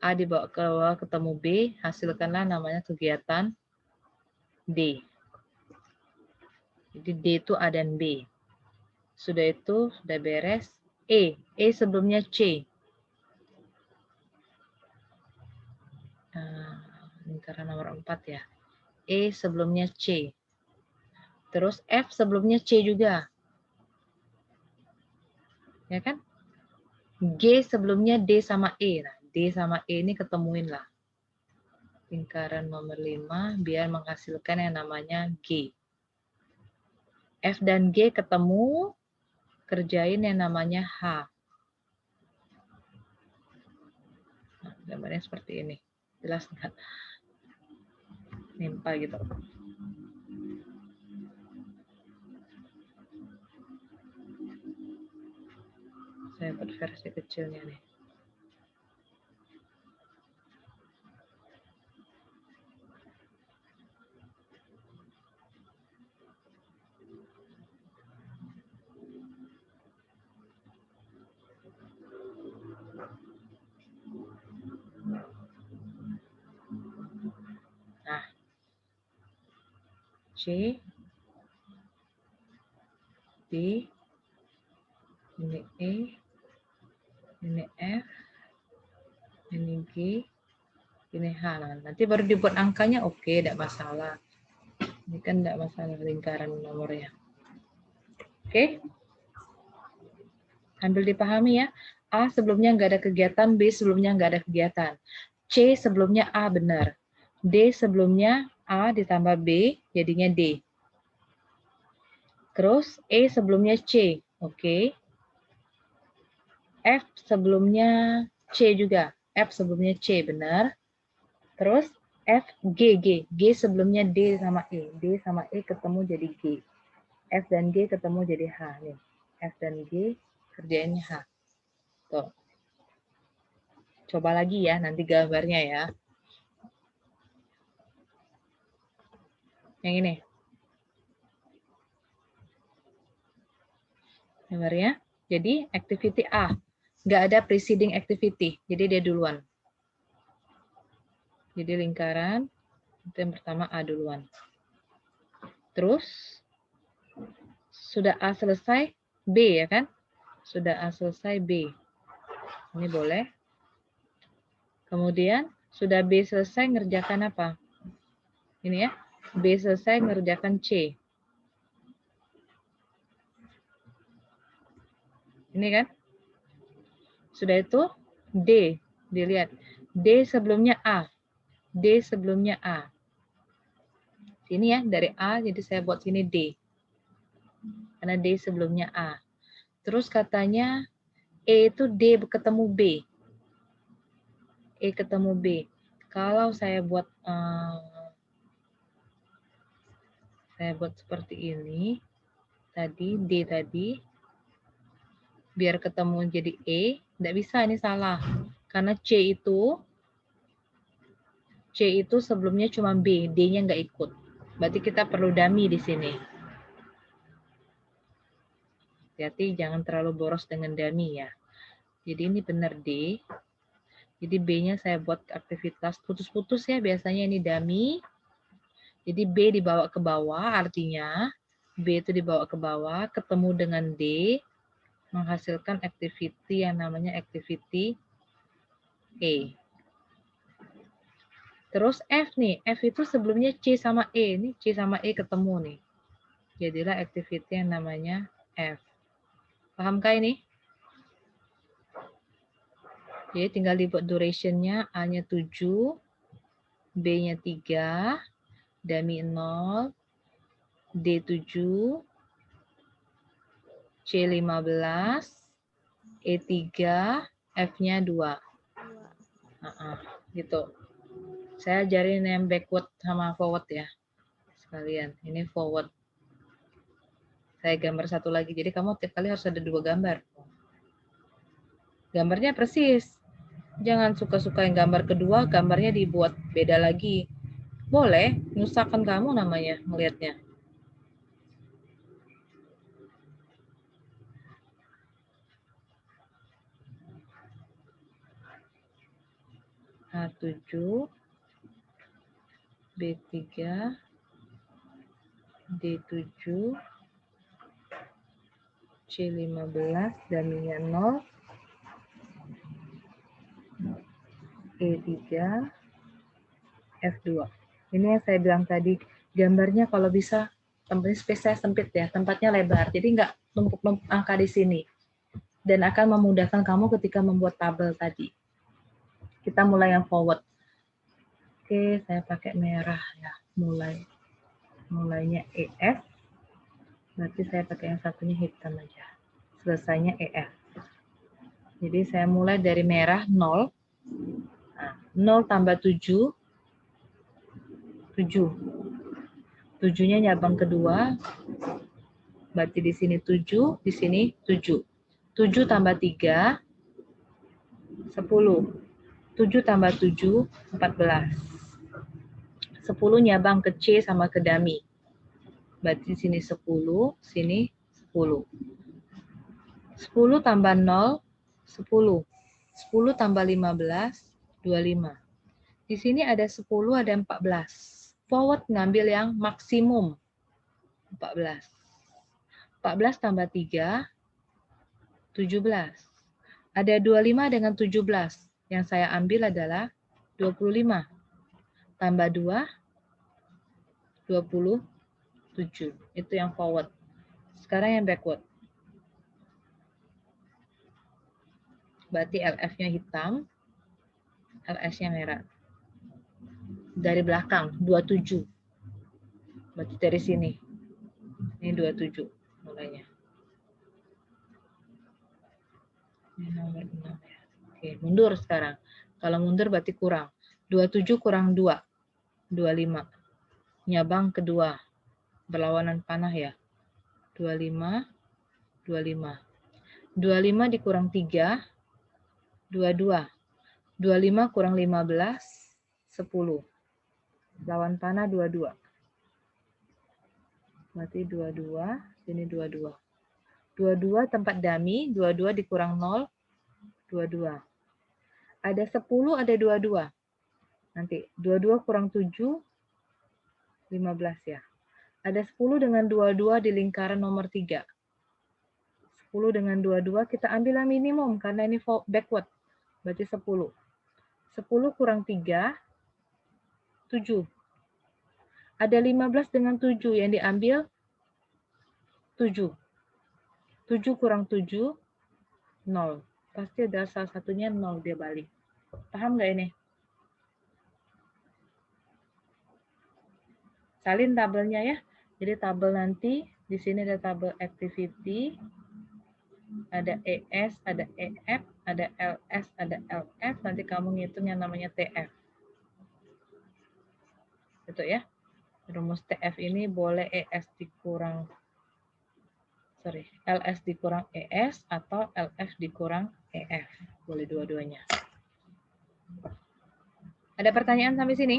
A dibawa ke bawah ketemu B, hasilkanlah namanya kegiatan D. Jadi D itu A dan B. Sudah itu, sudah beres. E sebelumnya C. Lingkaran nomor 4 ya. E sebelumnya C. Terus F sebelumnya C juga. Ya kan? G sebelumnya D sama E. Nah, D sama E ini ketemuin lah. Lingkaran nomor 5 biar menghasilkan yang namanya G. F dan G ketemu, kerjain yang namanya H. Nah, gambarnya seperti ini. Jelas nggak? Nimpa gitu. Saya buat versi kecilnya nih. Nah, C, D, ini E, ini F, ini G, ini H. Nah, nanti baru dibuat angkanya, oke, tidak masalah. Ini kan tidak masalah lingkaran nomornya. Oke? Ambil dipahami ya. A sebelumnya nggak ada kegiatan, B sebelumnya nggak ada kegiatan. C sebelumnya A benar. D sebelumnya A ditambah B, jadinya D. Terus E sebelumnya C, oke. F sebelumnya C juga. F sebelumnya C, benar. Terus F, G sebelumnya D sama E. D sama E ketemu jadi G. F dan G ketemu jadi H. Nih. F dan G kerjainnya H. Tuh. Coba lagi ya, nanti gambarnya ya. Yang ini. Gambarnya. Jadi activity A. Nggak ada preceding activity. Jadi dia duluan. Jadi lingkaran. Itu yang pertama A duluan. Terus. Sudah A selesai, B ya kan? Sudah A selesai, B. Ini boleh. Kemudian, sudah B selesai, ngerjakan apa? Ini ya. B selesai, ngerjakan C. Ini kan? Sudah itu D, dilihat. D sebelumnya A. D sebelumnya A. Sini ya, dari A, jadi saya buat sini D. Karena D sebelumnya A. Terus katanya E itu D ketemu B. E ketemu B. Kalau saya buat seperti ini, tadi D tadi, biar ketemu jadi E, tidak bisa, ini salah. Karena C itu sebelumnya cuma B, D-nya nggak ikut. Berarti kita perlu dummy di sini. Hati-hati, jangan terlalu boros dengan dummy ya. Jadi ini benar D. Jadi B-nya saya buat aktivitas putus-putus ya, biasanya ini dummy. Jadi B dibawa ke bawah, artinya B itu dibawa ke bawah, ketemu dengan D, menghasilkan activity yang namanya activity E. Terus F nih, F itu sebelumnya C sama E, ini C sama E ketemu nih. Jadilah activity yang namanya F. Pahamkah ini? Jadi tinggal dibuat duration-nya, A-nya 7, B-nya 3, dummy 0, D7, C15, E3, F-nya 2. Gitu. Saya ajarin yang backward sama forward ya. Sekalian. Ini forward. Saya gambar satu lagi. Jadi kamu tiap kali harus ada 2 gambar. Gambarnya persis. Jangan suka-suka yang gambar kedua, gambarnya dibuat beda lagi. Boleh, nyusahkan kamu namanya melihatnya. H7, B3, D7, C15, daminya 0, E3, F2. Ini yang saya bilang tadi, gambarnya kalau bisa tempatnya space saya sempit ya, tempatnya lebar, jadi nggak numpuk-numpuk angka di sini. Dan akan memudahkan kamu ketika membuat tabel tadi. Kita mulai yang forward. Oke, saya pakai merah ya, mulainya EF, berarti saya pakai yang satunya hitam aja. Selesainya EF. Jadi saya mulai dari merah 0. Nah, 0 tambah 7, 7. 7-nya nyabang kedua, berarti di sini 7, di sini 7. 7 tambah 3, 10. 7 tambah 7, 14. 10 nyabang ke C sama ke dami. Berarti di sini 10, sini 10. 10 tambah 0, 10. 10 tambah 15, 25. Di sini ada 10, ada 14. Forward ngambil yang maksimum. 14. 14 tambah 3, 17. Ada 25 dengan 17. Yang saya ambil adalah 25. Tambah 2, 27. Itu yang forward. Sekarang yang backward. Berarti LF-nya hitam, LS-nya merah. Dari belakang, 27. Berarti dari sini. Ini 27 mulainya. Ini nomor 6 ya. Oke, mundur sekarang. Kalau mundur berarti kurang. 27 kurang 2. 25. Nyabang kedua. Berlawanan panah ya. 25. 25. 25 dikurang 3. 22. 25 kurang 15. 10. Lawan panah 22. Berarti 22. Sini 22. 22 tempat dami. 22 dikurang 0. 22. Ada 10, ada 22. Nanti 22 kurang 7, 15 ya. Ada 10 dengan 22 di lingkaran nomor 3. 10 dengan 22 kita ambil yang minimum karena ini backward. Berarti 10. 10 kurang 3, 7. Ada 15 dengan 7 yang diambil 7. 7 kurang 7, 0. Pasti ada salah satunya 0 dia balik. Paham nggak ini? Salin tabelnya ya. Jadi tabel nanti di sini ada tabel activity, ada ES, ada EF, ada LS, ada LF. Nanti kamu ngitung yang namanya TF. Itu ya. Rumus TF ini boleh LS dikurang ES atau LF dikurang EF. Boleh dua-duanya. Ada pertanyaan sampai sini?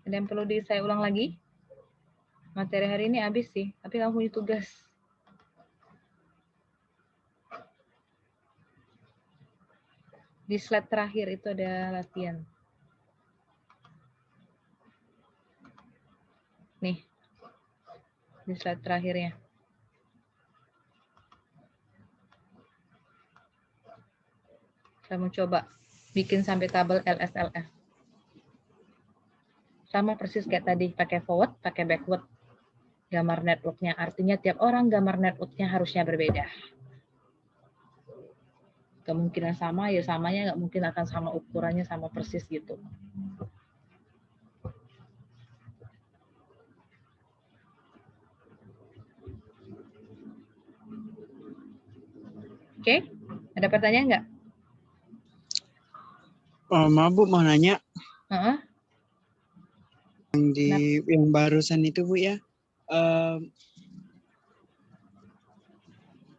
Ada yang perlu saya ulang lagi? Materi hari ini habis sih, tapi kamu punya tugas. Di slide terakhir itu ada latihan. Nih, di slide terakhirnya. Kamu coba bikin sampai tabel LSLF. Sama persis kayak tadi, pakai forward, pakai backward. Gambar network-nya, artinya tiap orang gambar network-nya harusnya berbeda. Kemungkinan sama, ya samanya nggak mungkin akan sama ukurannya, sama persis gitu. Oke, ada pertanyaan nggak? Maaf Bu, mau nanya. Uh-huh. Yang barusan itu Bu ya.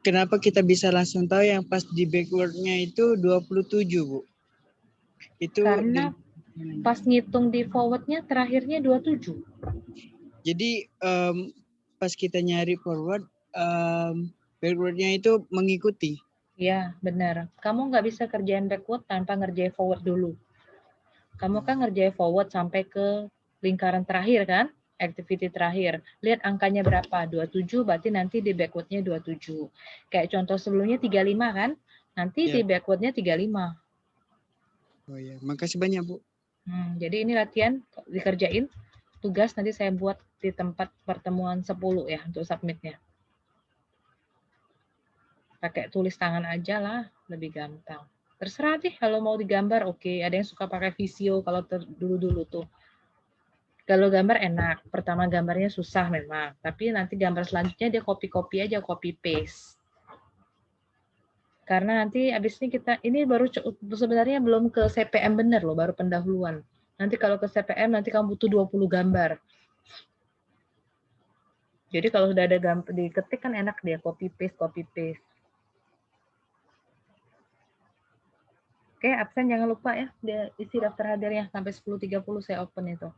Kenapa kita bisa langsung tahu yang pas di backward-nya itu 27 Bu? Itu karena pas ngitung di forward-nya terakhirnya 27. Jadi pas kita nyari forward Backwardnya itu mengikuti. Ya, benar. Kamu nggak bisa kerjain backward tanpa ngerjain forward dulu. Kamu kan ngerjain forward sampai ke lingkaran terakhir kan? Activity terakhir. Lihat angkanya berapa? 27, berarti nanti di backwardnya 27. Kayak contoh sebelumnya 35 kan? Nanti Ya. di backwardnya 35. Oh ya, makasih banyak Bu. Jadi ini latihan dikerjain. Tugas nanti saya buat di tempat pertemuan 10 ya untuk submitnya. Pakai tulis tangan aja lah, lebih gampang. Terserah deh kalau mau digambar, oke. Ada yang suka pakai visio kalau dulu-dulu tuh. Kalau gambar enak, pertama gambarnya susah memang, tapi nanti gambar selanjutnya dia copy-copy aja, copy-paste. Karena nanti abis ini baru sebenarnya belum ke CPM bener loh, baru pendahuluan. Nanti kalau ke CPM nanti kamu butuh 20 gambar. Jadi kalau sudah ada gambar diketik kan enak dia, copy-paste, copy-paste. Oke, absen jangan lupa ya, dia isi daftar hadirnya sampai 10.30 saya open itu.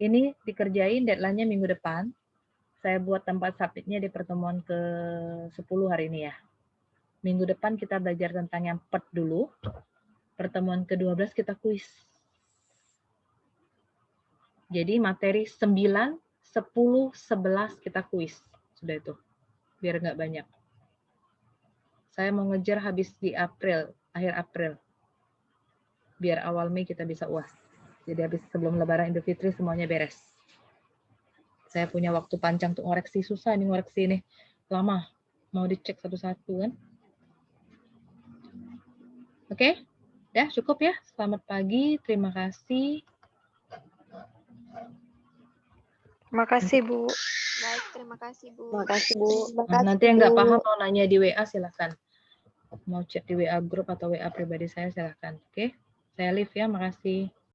Ini dikerjain deadline-nya minggu depan. Saya buat tempat submit-nya di pertemuan ke-10 hari ini ya. Minggu depan kita belajar tentang yang PERT dulu. Pertemuan ke-12 kita kuis. Jadi materi 9, 10, 11 kita kuis. Sudah itu. Biar nggak banyak. Saya mau ngejar habis di April, akhir April. Biar awal Mei kita bisa UAS. Jadi habis sebelum Lebaran Idul Fitri semuanya beres. Saya punya waktu panjang untuk ngoreksi, susah nih ngoreksi ini. Lama, mau dicek satu-satu kan. Oke, ya cukup ya. Selamat pagi, terima kasih. Makasih Bu. Baik, terima kasih Bu. Makasih Bu. Nanti yang nggak paham mau nanya di WA silahkan. Mau chat di WA grup atau WA pribadi saya silahkan. Oke, saya leave ya, makasih.